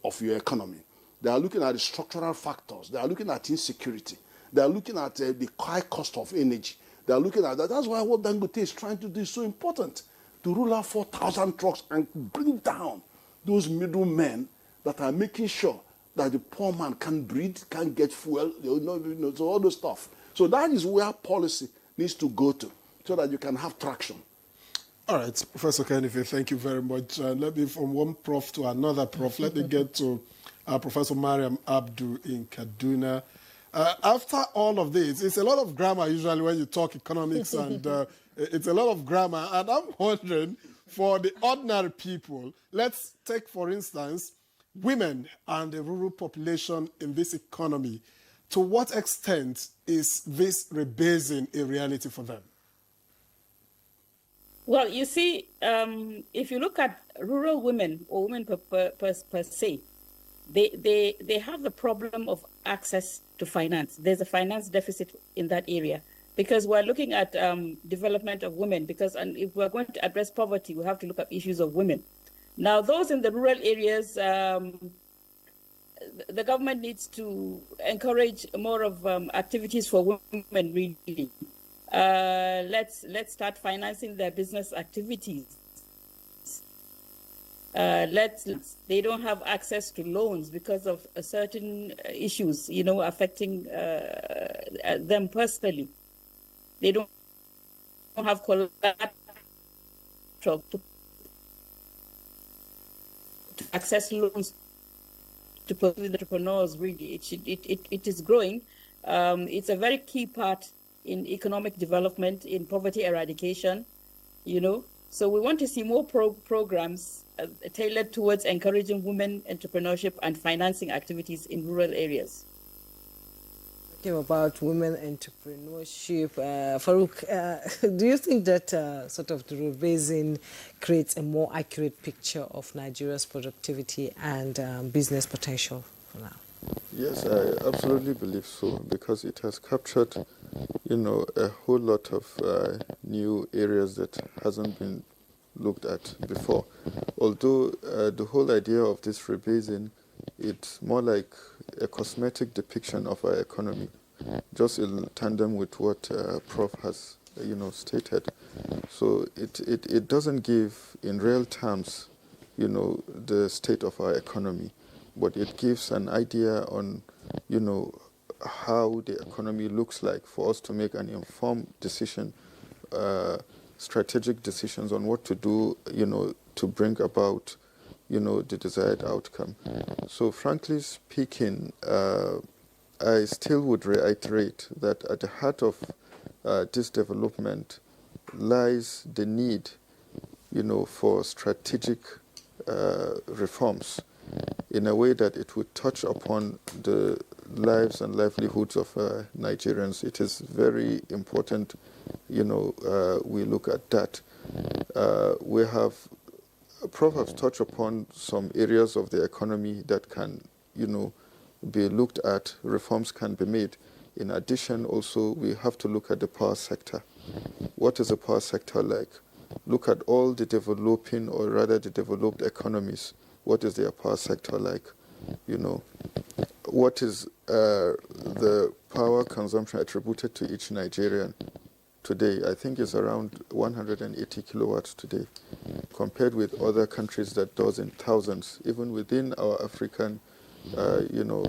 of your economy. They are looking at the structural factors. They are looking at insecurity. They are looking at the high cost of energy. They are looking at that. That's why what Dangote is trying to do is so important, to rule out 4,000 trucks and bring down those middlemen that are making sure that the poor man can't breathe, can't get fuel, so all those stuff. So that is where policy needs to go to, so that you can have traction. All right, Professor Kenife, thank you very much. Let me, from one prof to another prof, let me get to Professor Mariam Abdu in Kaduna. After all of this, it's a lot of grammar usually when you talk economics, and it's a lot of grammar. And I'm wondering, for the ordinary people, let's take, for instance, women and the rural population in this economy. To what extent is this rebasing a reality for them? Well, you see, if you look at rural women or women per se, they have the problem of access to finance. There's a finance deficit in that area because we're looking at development of women, and if we're going to address poverty, we have to look at issues of women. Now, those in the rural areas, the government needs to encourage more of activities for women, really. Let's start financing their business activities. They don't have access to loans because of certain issues, affecting them personally. They don't have collateral to access loans to pursue the entrepreneurs. Really, it is growing. It's a very key part in economic development, in poverty eradication, So we want to see more programs tailored towards encouraging women entrepreneurship and financing activities in rural areas. Talking about women entrepreneurship, Farouk, do you think that sort of the rebasing creates a more accurate picture of Nigeria's productivity and business potential for now? Yes, I absolutely believe so, because it has captured, a whole lot of new areas that hasn't been looked at before. Although the whole idea of this rebasing, it's more like a cosmetic depiction of our economy, just in tandem with what Prof has, stated. So it doesn't give, in real terms, the state of our economy, but it gives an idea on, how the economy looks like for us to make an informed decision, strategic decisions on what to do, to bring about, the desired outcome. So frankly speaking, I still would reiterate that at the heart of this development lies the need, for strategic reforms in a way that it would touch upon the lives and livelihoods of Nigerians. It is very important, we look at that. Prof has touched upon some areas of the economy that can, be looked at, reforms can be made. In addition, also, we have to look at the power sector. What is the power sector like? Look at all the developing, or rather the developed economies. What is their power sector like? What is the power consumption attributed to each Nigerian today? I think it's around 180 kilowatts today, compared with other countries that does in thousands, even within our African,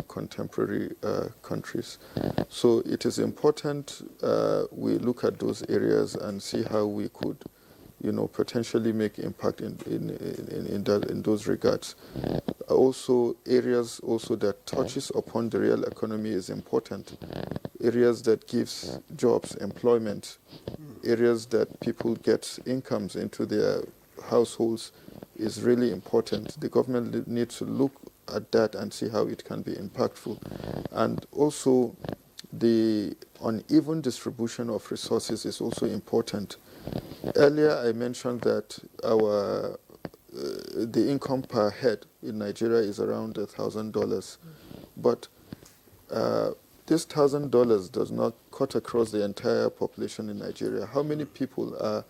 contemporary countries. So it is important we look at those areas and see how we could, potentially make impact in those regards. Also, areas also that touches upon the real economy is important. Areas that gives jobs, employment, areas that people get incomes into their households is really important. The government needs to look at that and see how it can be impactful. And also, the uneven distribution of resources is also important. Earlier, I mentioned that the income per head in Nigeria is around $1,000, but this $1,000 does not cut across the entire population in Nigeria. How many people are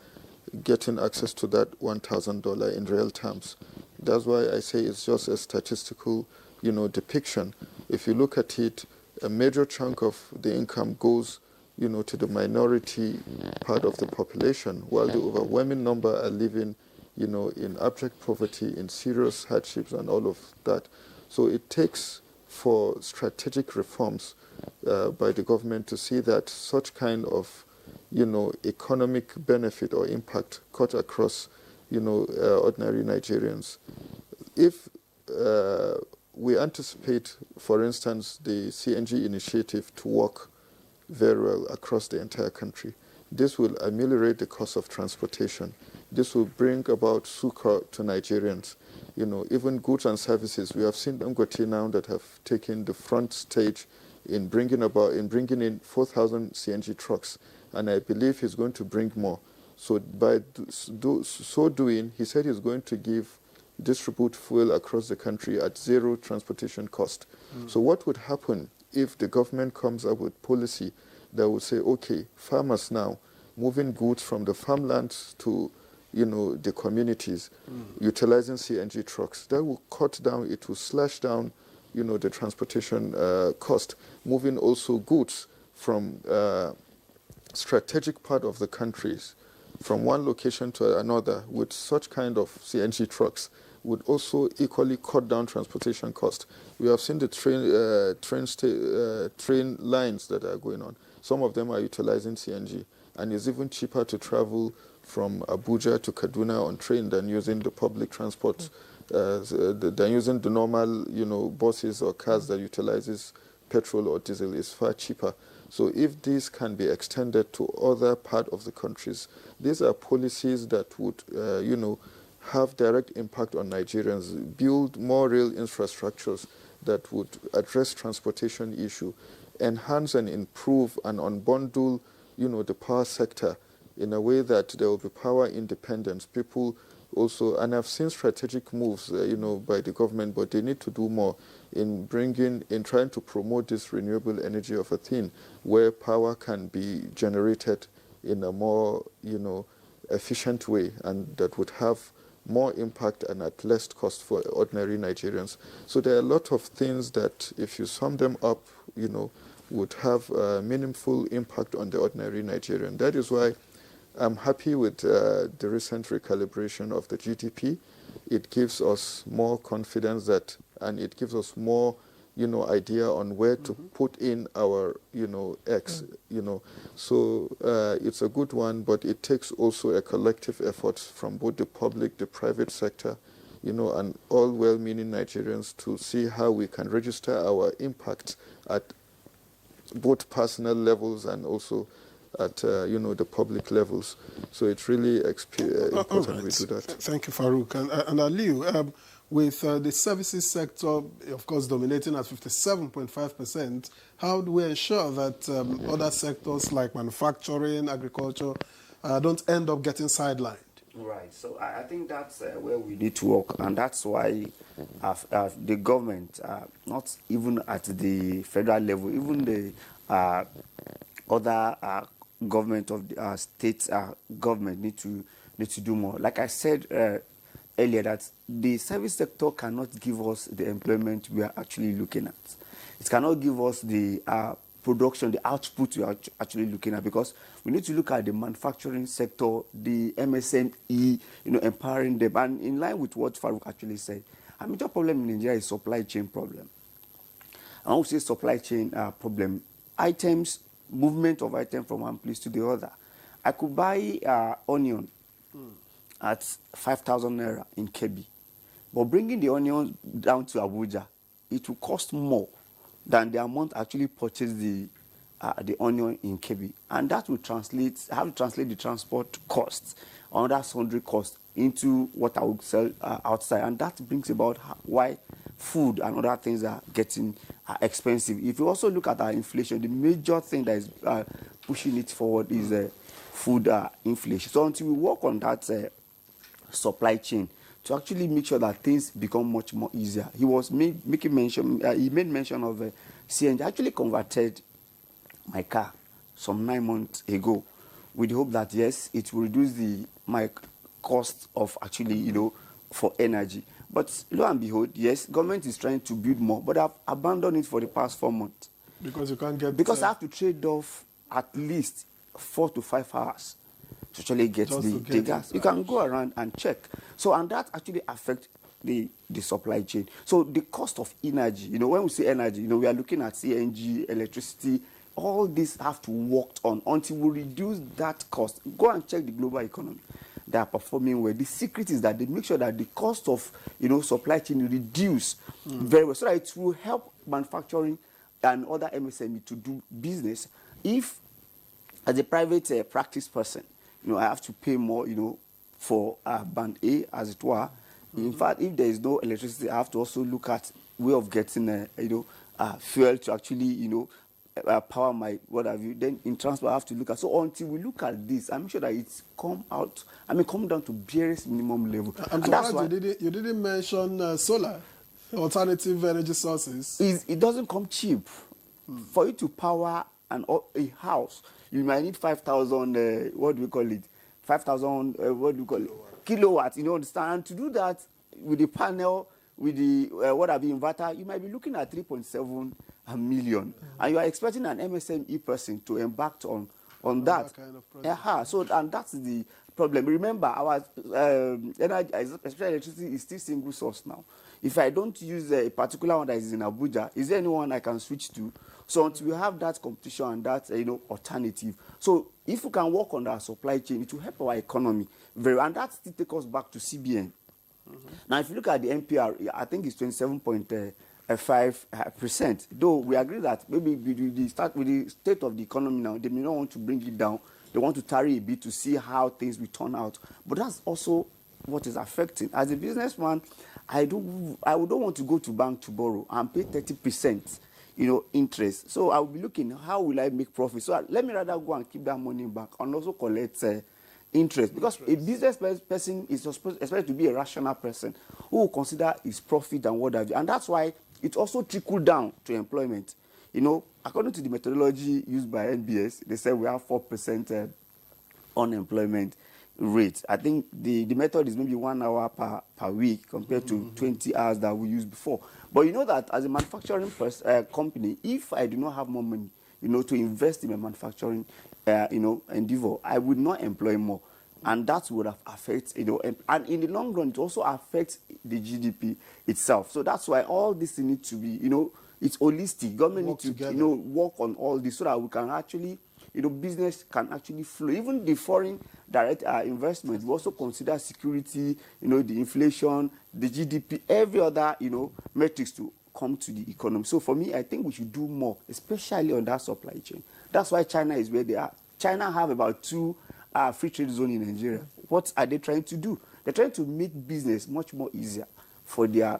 getting access to that $1,000 in real terms? That's why I say it's just a statistical, depiction. If you look at it, a major chunk of the income goes, to the minority part of the population, while the overwhelming number are living, in abject poverty, in serious hardships, and all of that. So it takes for strategic reforms by the government to see that such kind of, economic benefit or impact cut across, ordinary Nigerians. If we anticipate, for instance, the CNG initiative to work very well across the entire country, this will ameliorate the cost of transportation. This will bring about succor to Nigerians. Even goods and services. We have seen Dangote now that have taken the front stage in bringing in 4,000 CNG trucks, and I believe he's going to bring more. So by so doing, he said he's going to distribute fuel across the country at zero transportation cost. So what would happen if the government comes up with policy that would say, okay, farmers now moving goods from the farmlands to the communities, utilizing CNG trucks, that will cut down, it will slash down, the transportation cost, moving also goods from strategic part of the countries from one location to another with such kind of CNG trucks would also equally cut down transportation cost. We have seen the train lines that are going on. Some of them are utilizing CNG, and it's even cheaper to travel from Abuja to Kaduna on train than using the public transport, than using the normal, buses or cars that utilizes petrol or diesel. Is far cheaper. So if this can be extended to other part of the countries, these are policies that would, have direct impact on Nigerians, build more real infrastructures that would address transportation issue, enhance and improve and unbundle, the power sector in a way that there will be power independence. People also, and I've seen strategic moves, by the government, but they need to do more in trying to promote this renewable energy of a thing where power can be generated in a more, efficient way, and that would have more impact and at less cost for ordinary Nigerians. So there are a lot of things that, if you sum them up, would have a meaningful impact on the ordinary Nigerian. That is why I'm happy with the recent recalibration of the GDP. It gives us more confidence and it gives us more, idea on where to put in our, X, So it's a good one, but it takes also a collective effort from both the public, the private sector, and all well-meaning Nigerians to see how we can register our impact at both personal levels and also at, the public levels. So it's really important we do that. Thank you, Farouk. And Aliu, with the services sector, of course, dominating at 57.5%, how do we ensure that other sectors like manufacturing, agriculture, don't end up getting sidelined? Right. So I think that's where we need to work, and that's why the government, not even at the federal level, even the other government of the state government need to do more. Like I said earlier, that the service sector cannot give us the employment we are actually looking at. It cannot give us the production, the output we are actually looking at, because we need to look at the manufacturing sector, the MSME, empowering them. And in line with what Farouk actually said, a major problem in Nigeria is supply chain problem. I want to say supply chain problem. Movement of items from one place to the other. I could buy onion at 5,000 naira in Kebbi. But bringing the onions down to Abuja, it will cost more than the amount actually purchased the onion in Kebbi. And that will translate, I have to translate the transport costs, another sundry costs, into what I would sell outside. And that brings about why food and other things are getting expensive. If you also look at our inflation, the major thing that is pushing it forward is food inflation. So until we work on that supply chain to actually make sure that things become much more easier. He was making mention, he made mention of CNG. I actually converted my car some 9 months ago with the hope that, yes, it will reduce my cost of actually, for energy. But lo and behold, yes, government is trying to build more, but I've abandoned it for the past 4 months. Because you can't get... Because I have to trade off at least 4 to 5 hours to actually get the gas. You can go around and check. So, and that actually affects the supply chain. So the cost of energy, when we say energy, we are looking at CNG, electricity, all these have to work on until we reduce that cost. Go and check the global economy. They are performing well. The secret is that they make sure that the cost of, supply chain reduce very well, so that it will help manufacturing and other MSME to do business. If, as a private practice person, I have to pay more, for band A, as it were. In fact, if there is no electricity, I have to also look at way of getting, fuel to actually, power my what have you. Then in transport, I have to look at. So until we look at this, I'm sure that it's come down to barest minimum level. I'm surprised you didn't mention solar, alternative energy sources. It doesn't come cheap. For you to power a house, you might need 5,000. What do we call it? 5,000. What do we call it? Kilowatts. Understand? And to do that with the panel, with the inverter, you might be looking at 3.7 million, and you are expecting an MSME person to embark on that kind of project. So, and that's the problem. Remember, our energy, especially electricity, is still single source now. If I don't use a particular one that is in Abuja, is there anyone I can switch to? So until we have that competition and that alternative, so if we can work on our supply chain, it will help our economy very, and that still takes us back to CBN. Now, if you look at the NPR, I think it's 27.5%. Though we agree that maybe with the state of the economy now, they may not want to bring it down. They want to tarry a bit to see how things will turn out. But that's also what is affecting. As a businessman, I don't want to go to bank to borrow and pay 30%, interest. So I will be looking, how will I make profit? So let me rather go and keep that money back and also collect interest. Because a business person is expected to be a rational person who will consider his profit and what have you. And that's why it also trickled down to employment. According to the methodology used by NBS, they said we have 4% unemployment rate. I think the method is maybe 1 hour per week compared to 20 hours that we used before. But you know that as a manufacturing company, if I do not have more money, to invest in a manufacturing, endeavor, I would not employ more. And that would have affected, and in the long run, it also affects the GDP itself. So that's why all this needs to be, it's holistic. Government needs to, work on all this so that we can actually, business can actually flow. Even the foreign direct investment, we also consider security, the inflation, the GDP, every other, metrics to come to the economy. So for me, I think we should do more, especially on that supply chain. That's why China is where they are. China have about 2 free trade zones in Nigeria. What are they trying to do? They're trying to make business much more easier for their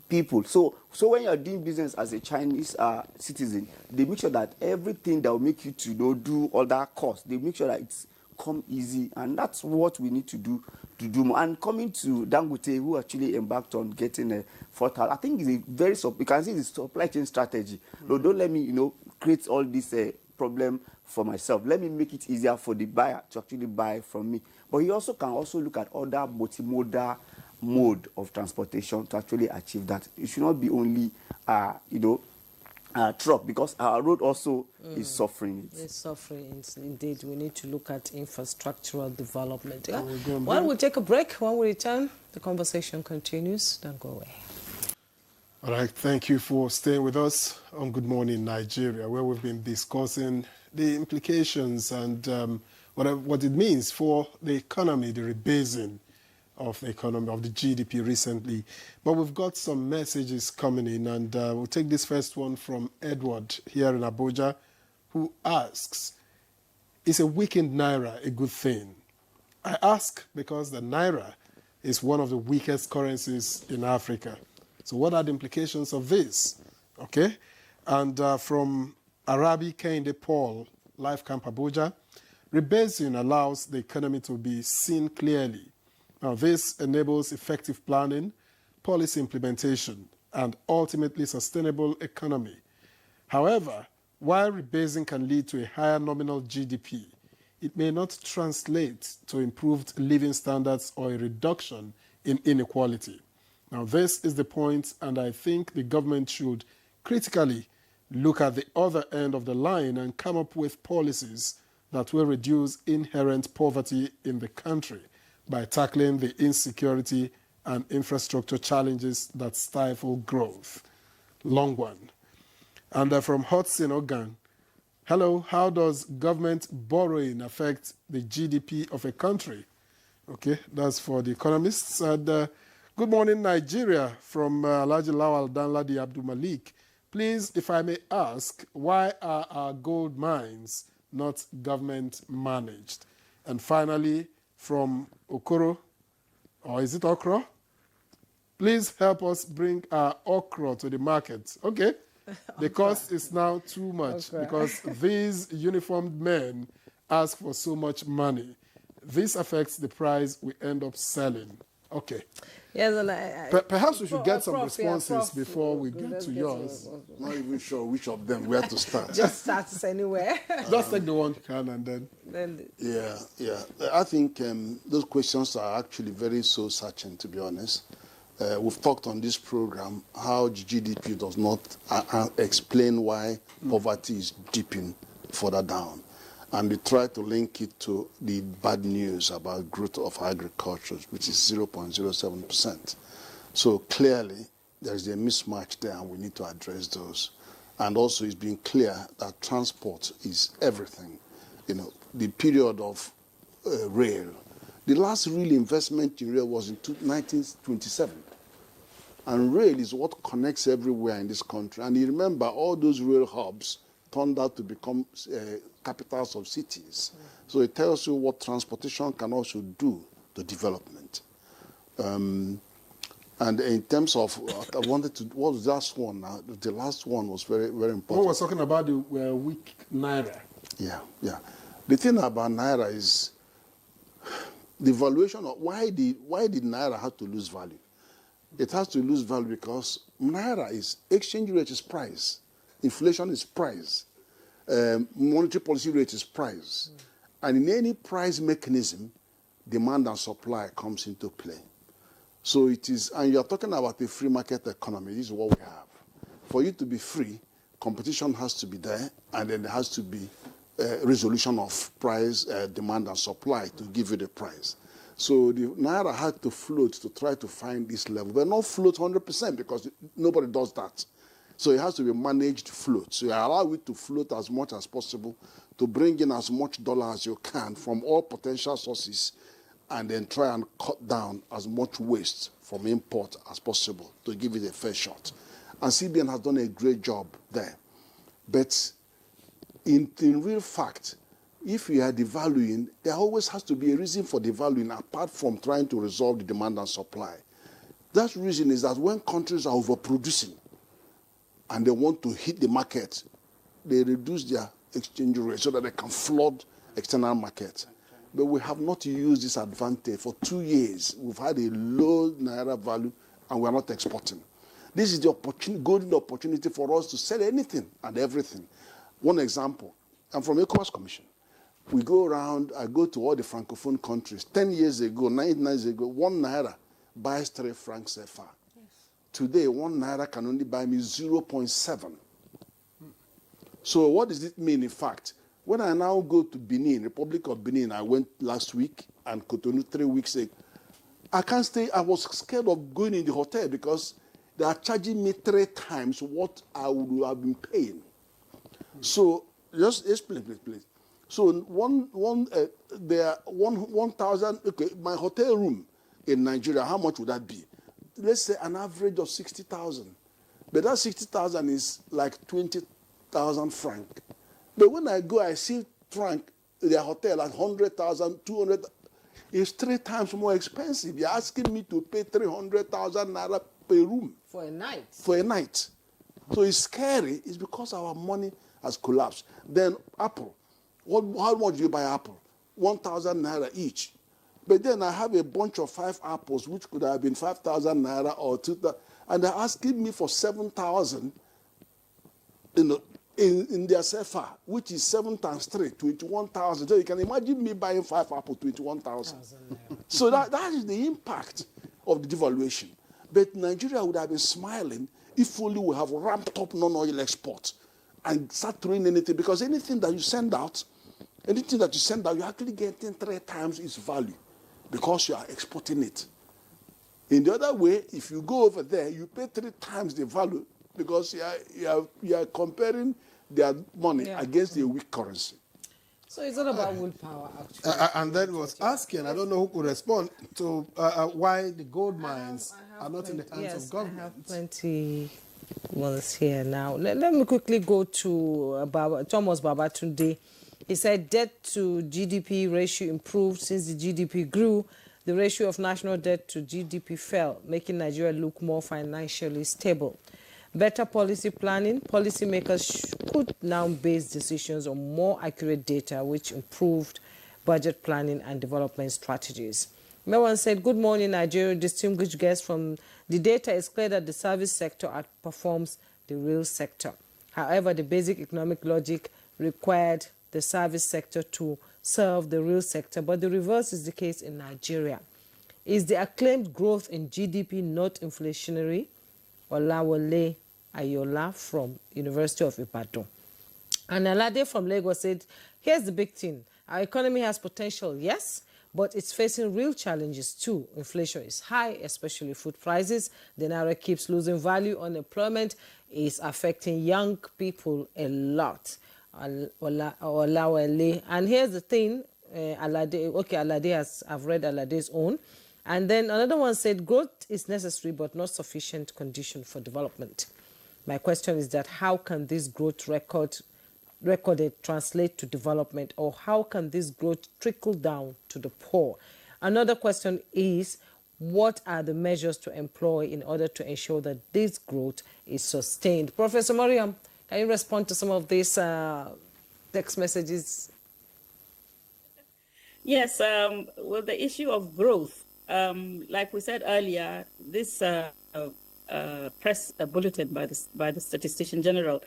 people. So when you're doing business as a Chinese citizen, they make sure that everything that will make you to do all that cost, they make sure that it's come easy, and that's what we need to do more. And coming to Dangote, who actually embarked on getting a 4,000, I think it's a very you can see the supply chain strategy. No, don't let me create all this problem for myself. Let me make it easier for the buyer to actually buy from me. But you also can look at other multimodal mode of transportation to actually achieve that. It should not be only truck, because our road also is suffering. It's suffering, indeed. We need to look at infrastructural development. Yeah? Well, we'll take a break. When we return, the conversation continues. Don't go away. All right, thank you for staying with us on Good Morning Nigeria, where we've been discussing the implications and what it means for the economy, the rebasing of the economy, of the GDP recently. But we've got some messages coming in, and we'll take this first one from Edward here in Abuja, who asks, is a weakened Naira a good thing? I ask because the Naira is one of the weakest currencies in Africa. So what are the implications of this? Okay? And from Arabi Kende Paul, Life Camp Abuja, rebasing allows the economy to be seen clearly. Now, this enables effective planning, policy implementation, and ultimately sustainable economy. However, while rebasing can lead to a higher nominal GDP, it may not translate to improved living standards or a reduction in inequality. Now, this is the point, and I think the government should critically look at the other end of the line and come up with policies that will reduce inherent poverty in the country by tackling the insecurity and infrastructure challenges that stifle growth. Long one. And from Hudson Ogan, hello, how does government borrowing affect the GDP of a country? Okay, that's for the economists. And good morning, Nigeria, from Alhaji Lawal Danladi Abdul Malik. Please, if I may ask, why are our gold mines not government managed? And finally, from Okoro, or is it Okro? Please help us bring our okra to the market. Okay, the cost is now too much because these uniformed men ask for so much money. This affects the price we end up selling. Okay. Yes, and Perhaps we should get some responses before we get to yours. Not even sure which of them where to start. Just start anywhere. Just take the one you can and then. Yeah. I think those questions are actually very soul-searching, to be honest. We've talked on this program how GDP does not explain why poverty is dipping further down. And we try to link it to the bad news about growth of agriculture, which is 0.07%. So clearly, there is a mismatch there, and we need to address those. And also, it's been clear that transport is everything. You know, the period of rail. The last real investment in rail was in 1927. And rail is what connects everywhere in this country. And you remember, all those rail hubs turned out to become capitals of cities. So it tells you what transportation can also do to development. And in terms of, I wanted to, what was the last one now? The last one was very, very important. What was talking about the weak Naira. Yeah. The thing about Naira is the valuation of why did Naira have to lose value? It has to lose value because Naira is, exchange rate is price. Inflation is price. Monetary policy rate is price. And in any price mechanism, demand and supply comes into play. So it is, and you're talking about a free market economy. This is what we have. For you to be free, competition has to be there, and then there has to be resolution of price, demand and supply to give you the price. So the Naira had to float to try to find this level, but not float 100% because nobody does that. So it has to be managed float. So you allow it to float as much as possible to bring in as much dollar as you can from all potential sources and then try and cut down as much waste from import as possible to give it a fair shot. And CBN has done a great job there. But in real fact, if you are devaluing, there always has to be a reason for devaluing apart from trying to resolve the demand and supply. That reason is that when countries are overproducing, and they want to hit the market, they reduce their exchange rate so that they can flood external market. But we have not used this advantage. For 2 years, we've had a low Naira value, and we're not exporting. This is the golden opportunity for us to sell anything and everything. One example, I'm from ECOWAS Commission. We go around, I go to all the Francophone countries. 10 years ago, 9 years ago, 1 Naira buys 3 francs CFA. Today, 1 Naira can only buy me 0.7. So what does it mean, in fact? When I now go to Benin, Republic of Benin, I went last week, and Cotonou 3 weeks ago, I can't stay. I was scared of going in the hotel because they are charging me 3 times what I would have been paying. So just explain, please. So 1,000. Okay, my hotel room in Nigeria, how much would that be? Let's say an average of 60,000. But that 60,000 is like 20,000 franc. But when I go, I see franc, their hotel at 100,000, 200. It's 3 times more expensive. You're asking me to pay 300,000 naira per room. For a night? For a night. So it's scary. It's because our money has collapsed. Then Apple. How much do you buy Apple? 1,000 naira each. But then I have a bunch of 5 apples, which could have been 5,000 naira or 2,000. And they're asking me for 7,000 in their CFA, which is 7 times 3, 21,000. So you can imagine me buying 5 apples, 21,000. So that is the impact of the devaluation. But Nigeria would have been smiling if only we have ramped up non-oil exports and start throwing anything. Because anything that you send out, you're actually getting 3 times its value because you are exporting it. In the other way, if you go over there, you pay 3 times the value because you are comparing their money against the weak currency. So it's all about willpower, actually. And then was asking, I don't know who could respond to why the gold mines are not in the hands of government. I have plenty ones here now. Let me quickly go to Thomas Babatunde. He said debt to GDP ratio improved since the GDP grew. The ratio of national debt to GDP fell, making Nigeria look more financially stable. Better policy planning, policymakers could now base decisions on more accurate data, which improved budget planning and development strategies. Mewan said, good morning, Nigeria. Distinguished guests, from the data, it's clear that the service sector outperforms the real sector. However, the basic economic logic required the service sector to serve the real sector, but the reverse is the case in Nigeria. Is the acclaimed growth in GDP not inflationary? Olawale Ayola from University of Ibadan. And Alade from Lagos said, here's the big thing. Our economy has potential, yes, but it's facing real challenges too. Inflation is high, especially food prices. The naira keeps losing value. Unemployment is affecting young people a lot. Olawale. And here's the thing, Alade I've read Alade's own. And then another one said, growth is necessary but not sufficient condition for development. My question is that how can this growth recorded translate to development, or how can this growth trickle down to the poor? Another question is, what are the measures to employ in order to ensure that this growth is sustained? Professor Mariam, can you respond to some of these text messages? Yes, well, the issue of growth, like we said earlier, this press bulletin by the Statistician General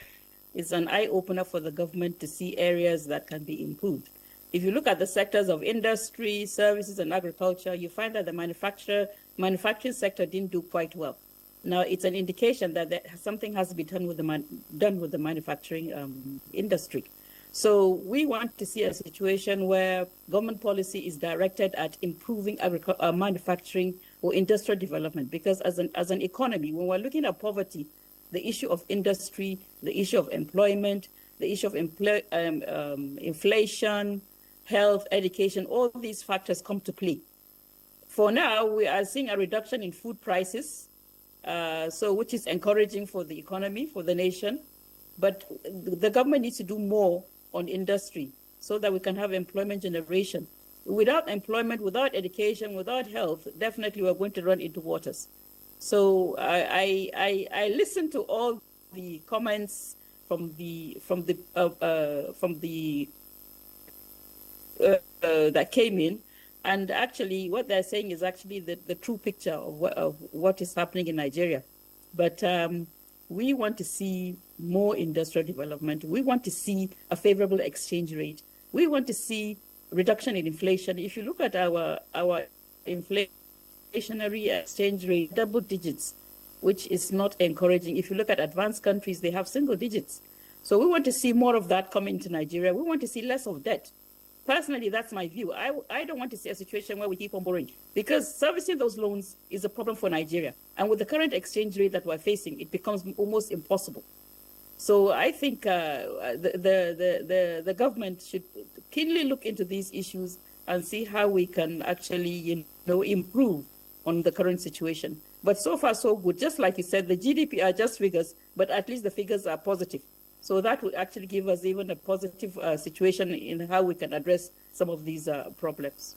is an eye-opener for the government to see areas that can be improved. If you look at the sectors of industry, services, and agriculture, you find that the manufacturing sector didn't do quite well. Now, it's an indication that something has to be done with the manufacturing industry. So we want to see a situation where government policy is directed at improving manufacturing or industrial development, because as an economy, when we're looking at poverty, the issue of industry, the issue of employment, the issue of inflation, health, education, all these factors come to play. For now, we are seeing a reduction in food prices, which is encouraging for the economy, for the nation. But the government needs to do more on industry so that we can have employment generation. Without employment, without education, without health, definitely we're going to run into waters. So I listened to all the comments that came in, and actually what they're saying is actually the true picture of what is happening in Nigeria. But we want to see more industrial development. We want to see a favorable exchange rate. We want to see reduction in inflation. If you look at our inflationary exchange rate, double digits, which is not encouraging. If you look at advanced countries, they have single digits. So we want to see more of that come into Nigeria. We want to see less of debt. Personally, that's my view. I don't want to see a situation where we keep on borrowing, because servicing those loans is a problem for Nigeria. And with the current exchange rate that we're facing, it becomes almost impossible. So I think the government should keenly look into these issues and see how we can actually, improve on the current situation. But so far, so good. Just like you said, the GDP are just figures, but at least the figures are positive. So that would actually give us even a positive situation in how we can address some of these problems.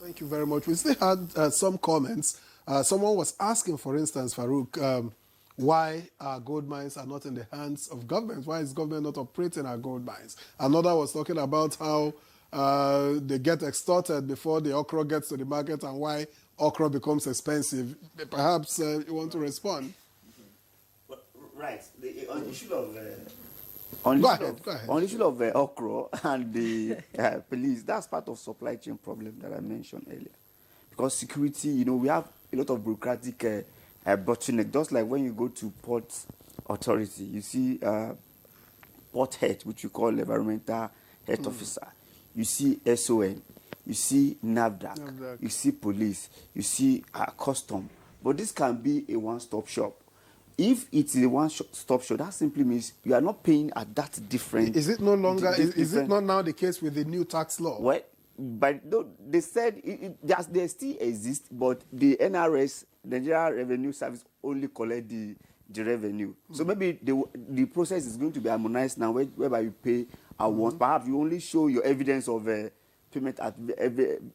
Thank you very much. We still had some comments. Someone was asking, for instance, Farouk, why our gold mines are not in the hands of government. Why is government not operating our gold mines? Another was talking about how they get extorted before the okra gets to the market and why okra becomes expensive. Perhaps you want to respond? Right. On the issue of Go ahead. On the issue of okra and the police, that's part of supply chain problem that I mentioned earlier. Because security, we have a lot of bureaucratic bottleneck. Just like when you go to port authority, you see port head, which we call environmental health officer. You see SON, you see NAVDAC, you see police, you see custom. But this can be a one-stop shop. If it's a one-stop shop, that simply means you are not paying at that different. Is it no longer? Is it not now the case with the new tax law? Well, but they said they still exist, but the NRS, Nigerian Revenue Service, only collect the revenue. So maybe the process is going to be harmonized now, whereby you pay at once. Perhaps you only show your evidence of payment at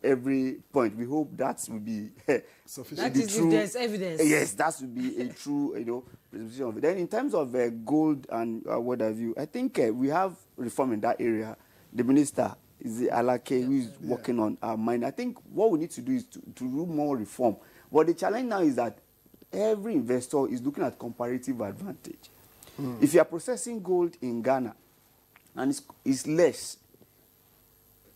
every point. We hope that will be sufficient. That is, if there's evidence. Yes, that will be a true, presentation of it. Then in terms of gold and what have you, I think we have reform in that area. The minister is the Alake who is working on our mine. I think what we need to do is to do more reform. But the challenge now is that every investor is looking at comparative advantage. If you are processing gold in Ghana and it's less,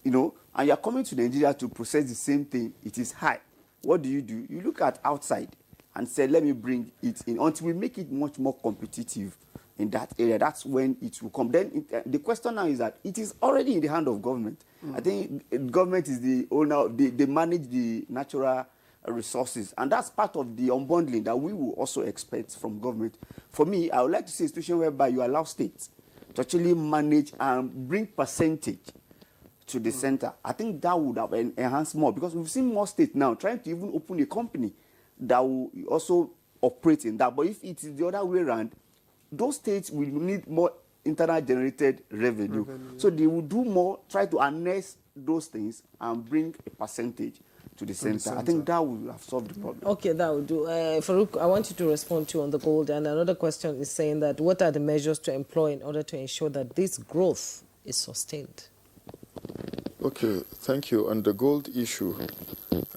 and you are coming to Nigeria to process the same thing, it is high. What do? You look at outside and say, let me bring it in until we make it much more competitive in that area. That's when it will come. Then the question now is that it is already in the hand of government. I think government is the owner. They manage the natural resources, and that's part of the unbundling that we will also expect from government. For me, I would like to see a situation whereby you allow states to actually manage and bring percentage to the center. I think that would have enhanced more, because we've seen more states now trying to even open a company that will also operate in that. But if it is the other way around, those states will need more internal generated revenue. So they will do more, try to harness those things and bring a percentage to the center. I think that will have solved the problem. Okay, that will do. Farouk, I want you to respond to on the gold. And another question is saying that what are the measures to employ in order to ensure that this growth is sustained? Okay, thank you. On the gold issue,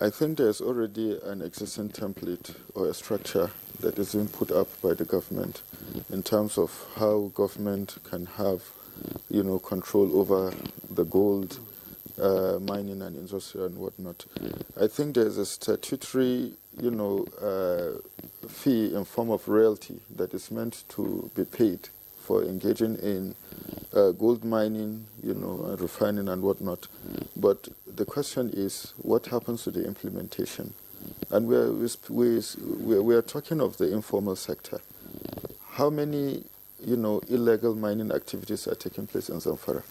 I think there's already an existing template or a structure that is being put up by the government in terms of how government can have, control over the gold mining and industry and whatnot. I think there's a statutory, fee in form of royalty that is meant to be paid for engaging in gold mining, and refining and whatnot. But the question is, what happens to the implementation? And we are talking of the informal sector. How many, illegal mining activities are taking place in Zamfara?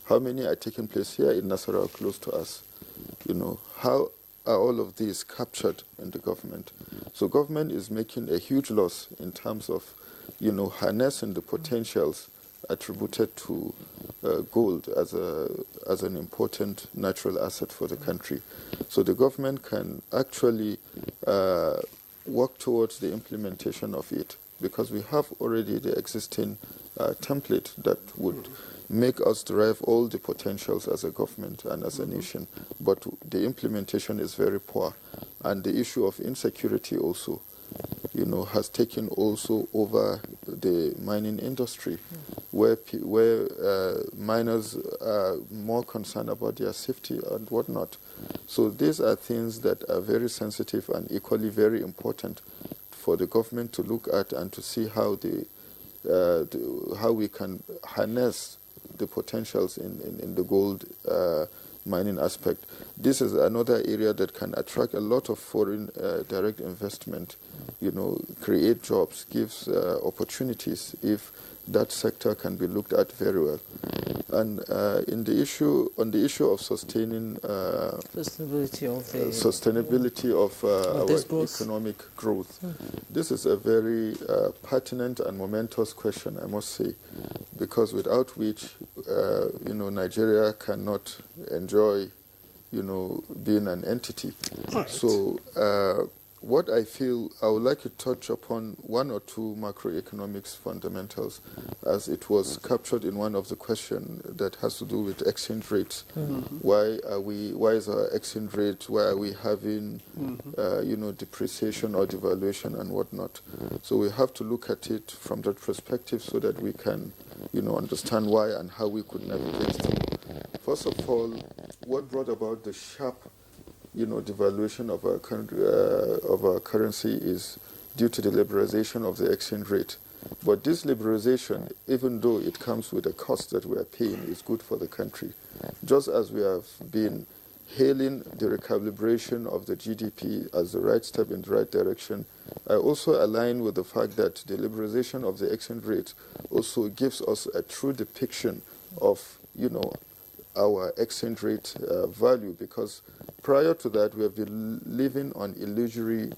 How many are taking place here in Nasarawa, close to us? How are all of these captured in the government? So government is making a huge loss in terms of, harnessing the potentials attributed to gold as an important natural asset for the country. So the government can actually work towards the implementation of it, because we have already the existing template that would make us derive all the potentials as a government and as a nation. But the implementation is very poor. And the issue of insecurity also, has taken also over the mining industry, where miners are more concerned about their safety and whatnot. So these are things that are very sensitive and equally very important for the government to look at and to see how how we can harness the potentials in the gold mining aspect. This is another area that can attract a lot of foreign direct investment, create jobs, gives opportunities if that sector can be looked at very well. And on the issue of sustaining sustainability of our economic growth, this is a very pertinent and momentous question, I must say, because without which, Nigeria cannot enjoy, being an entity. Right. So what I feel, I would like to touch upon one or two macroeconomics fundamentals, as it was captured in one of the questions that has to do with exchange rates. Why is our exchange rate, why are we having, depreciation or devaluation and whatnot? So we have to look at it from that perspective so that we can, understand why and how we could navigate through. First of all, what brought about the sharp devaluation of our currency is due to the liberalization of the exchange rate. But this liberalization, even though it comes with a cost that we are paying, is good for the country. Just as we have been hailing the recalibration of the GDP as the right step in the right direction, I also align with the fact that the liberalization of the exchange rate also gives us a true depiction of, our exchange rate value, because prior to that we have been living on illusory,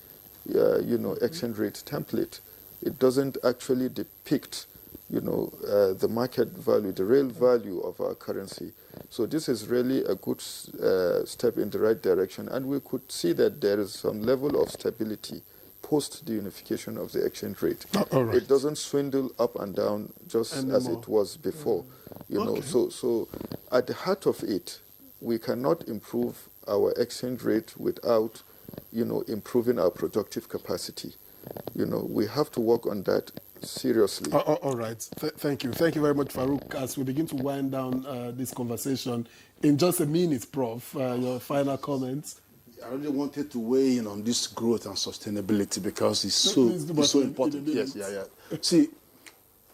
exchange rate template. It doesn't actually depict, the market value, the real value of our currency. So this is really a good step in the right direction, and we could see that there is some level of stability post the unification of the exchange rate. Right. It doesn't swindle up and down just as it was before. So at the heart of it, we cannot improve our exchange rate without, improving our productive capacity. We have to work on that seriously. All right. Thank you. Thank you very much, Farouk. As we begin to wind down this conversation, in just a minute, Prof, your final comments. I really wanted to weigh in on this growth and sustainability because it's so important. Yes. See,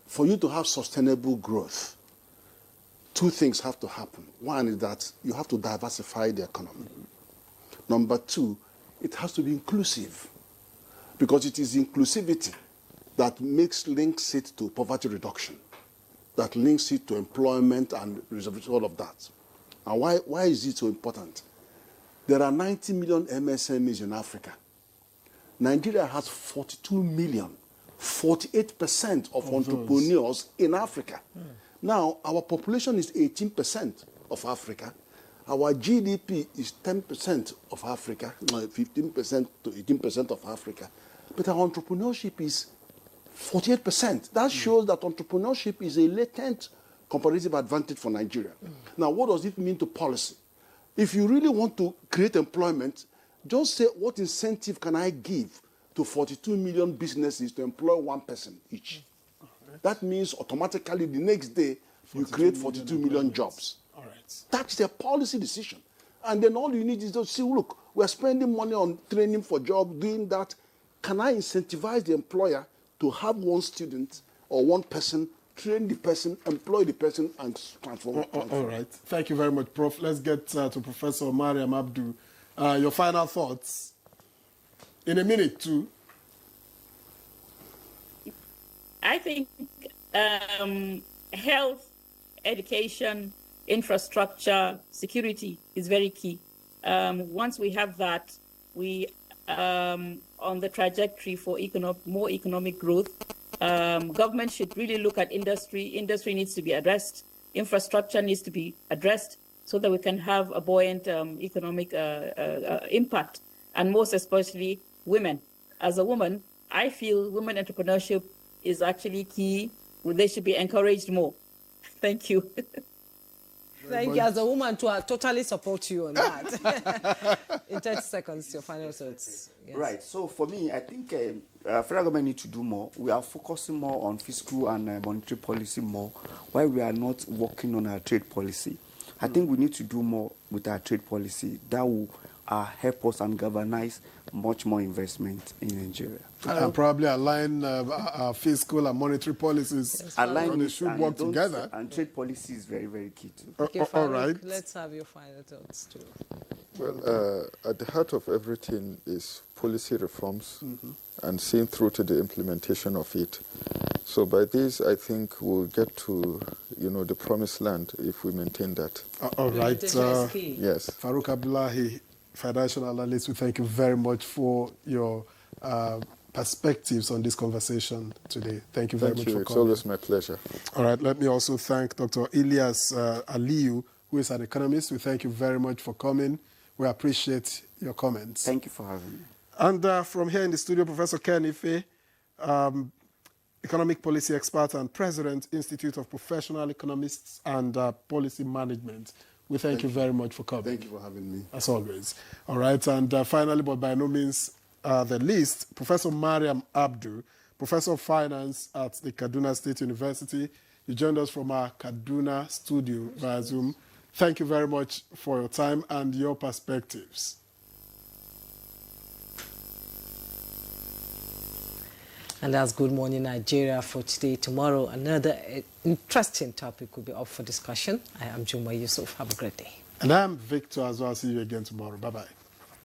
for you to have sustainable growth, two things have to happen. One is that you have to diversify the economy. Number two, it has to be inclusive, because it is inclusivity that links it to poverty reduction, that links it to employment and all of that. And why is it so important? There are 90 million MSMEs in Africa. Nigeria has 42 million, 48% of entrepreneurs in Africa. Now, our population is 18% of Africa. Our GDP is 10% of Africa, 15% to 18% of Africa. But our entrepreneurship is 48%. That shows that entrepreneurship is a latent comparative advantage for Nigeria. Now, what does it mean to policy? If you really want to create employment, just say, what incentive can I give to 42 million businesses to employ one person each? That means automatically the next day you create 42 million jobs. All right. That's their policy decision. And then all you need is to say, look, we're spending money on training for jobs, doing that. Can I incentivize the employer to have one student or one person, train the person, employ the person, and transform? All right. Thank you very much, Prof. Let's get to Professor Mariam Abdu. Your final thoughts in a minute, too. I think health, education, infrastructure, security is very key. Once we have that, we on the trajectory for more economic growth. Government should really look at industry. Industry needs to be addressed. Infrastructure needs to be addressed so that we can have a buoyant economic impact, and most especially women. As a woman, I feel women entrepreneurship is actually key. They should be encouraged more. Thank you. Thank you. As a woman, I totally support you on that. In 30 seconds, your final thoughts. Yes. Right. So for me, I think federal government need to do more. We are focusing more on fiscal and monetary policy more, while we are not working on our trade policy. I think we need to do more with our trade policy. That will help us and galvanize much more investment in Nigeria. And probably align our fiscal and monetary policies. Align They it should and work don't- together. And trade policy is very, very key too. Okay, all Farouk, right. let's have your final thoughts too. Well, at the heart of everything is policy reforms and seeing through to the implementation of it. So by this, I think we'll get to, the promised land if we maintain that. All right. Implementation is key. Yes. Farouk Abdullahi, financial analyst, we thank you very much for your perspectives on this conversation today. Thank you very much for It's coming. always my pleasure. All right, let me also thank Dr. Ilyas Aliyu, who is an economist. We thank you very much for coming. We appreciate your comments. Thank you for having me. And from here in the studio, Professor Ken Ife, economic policy expert and president, Institute of Professional Economists and Policy Management. We thank you very much for coming. Thank you for having me. As always. All right, and finally, but by no means the least, Professor Mariam Abdu, Professor of Finance at the Kaduna State University. You joined us from our Kaduna studio via Zoom. Thank you very much for your time and your perspectives. And that's Good Morning Nigeria for today. Tomorrow, another interesting topic will be up for discussion. I am Juma Yusuf. Have a great day. And I'm Victor as well. See you again tomorrow. Bye-bye.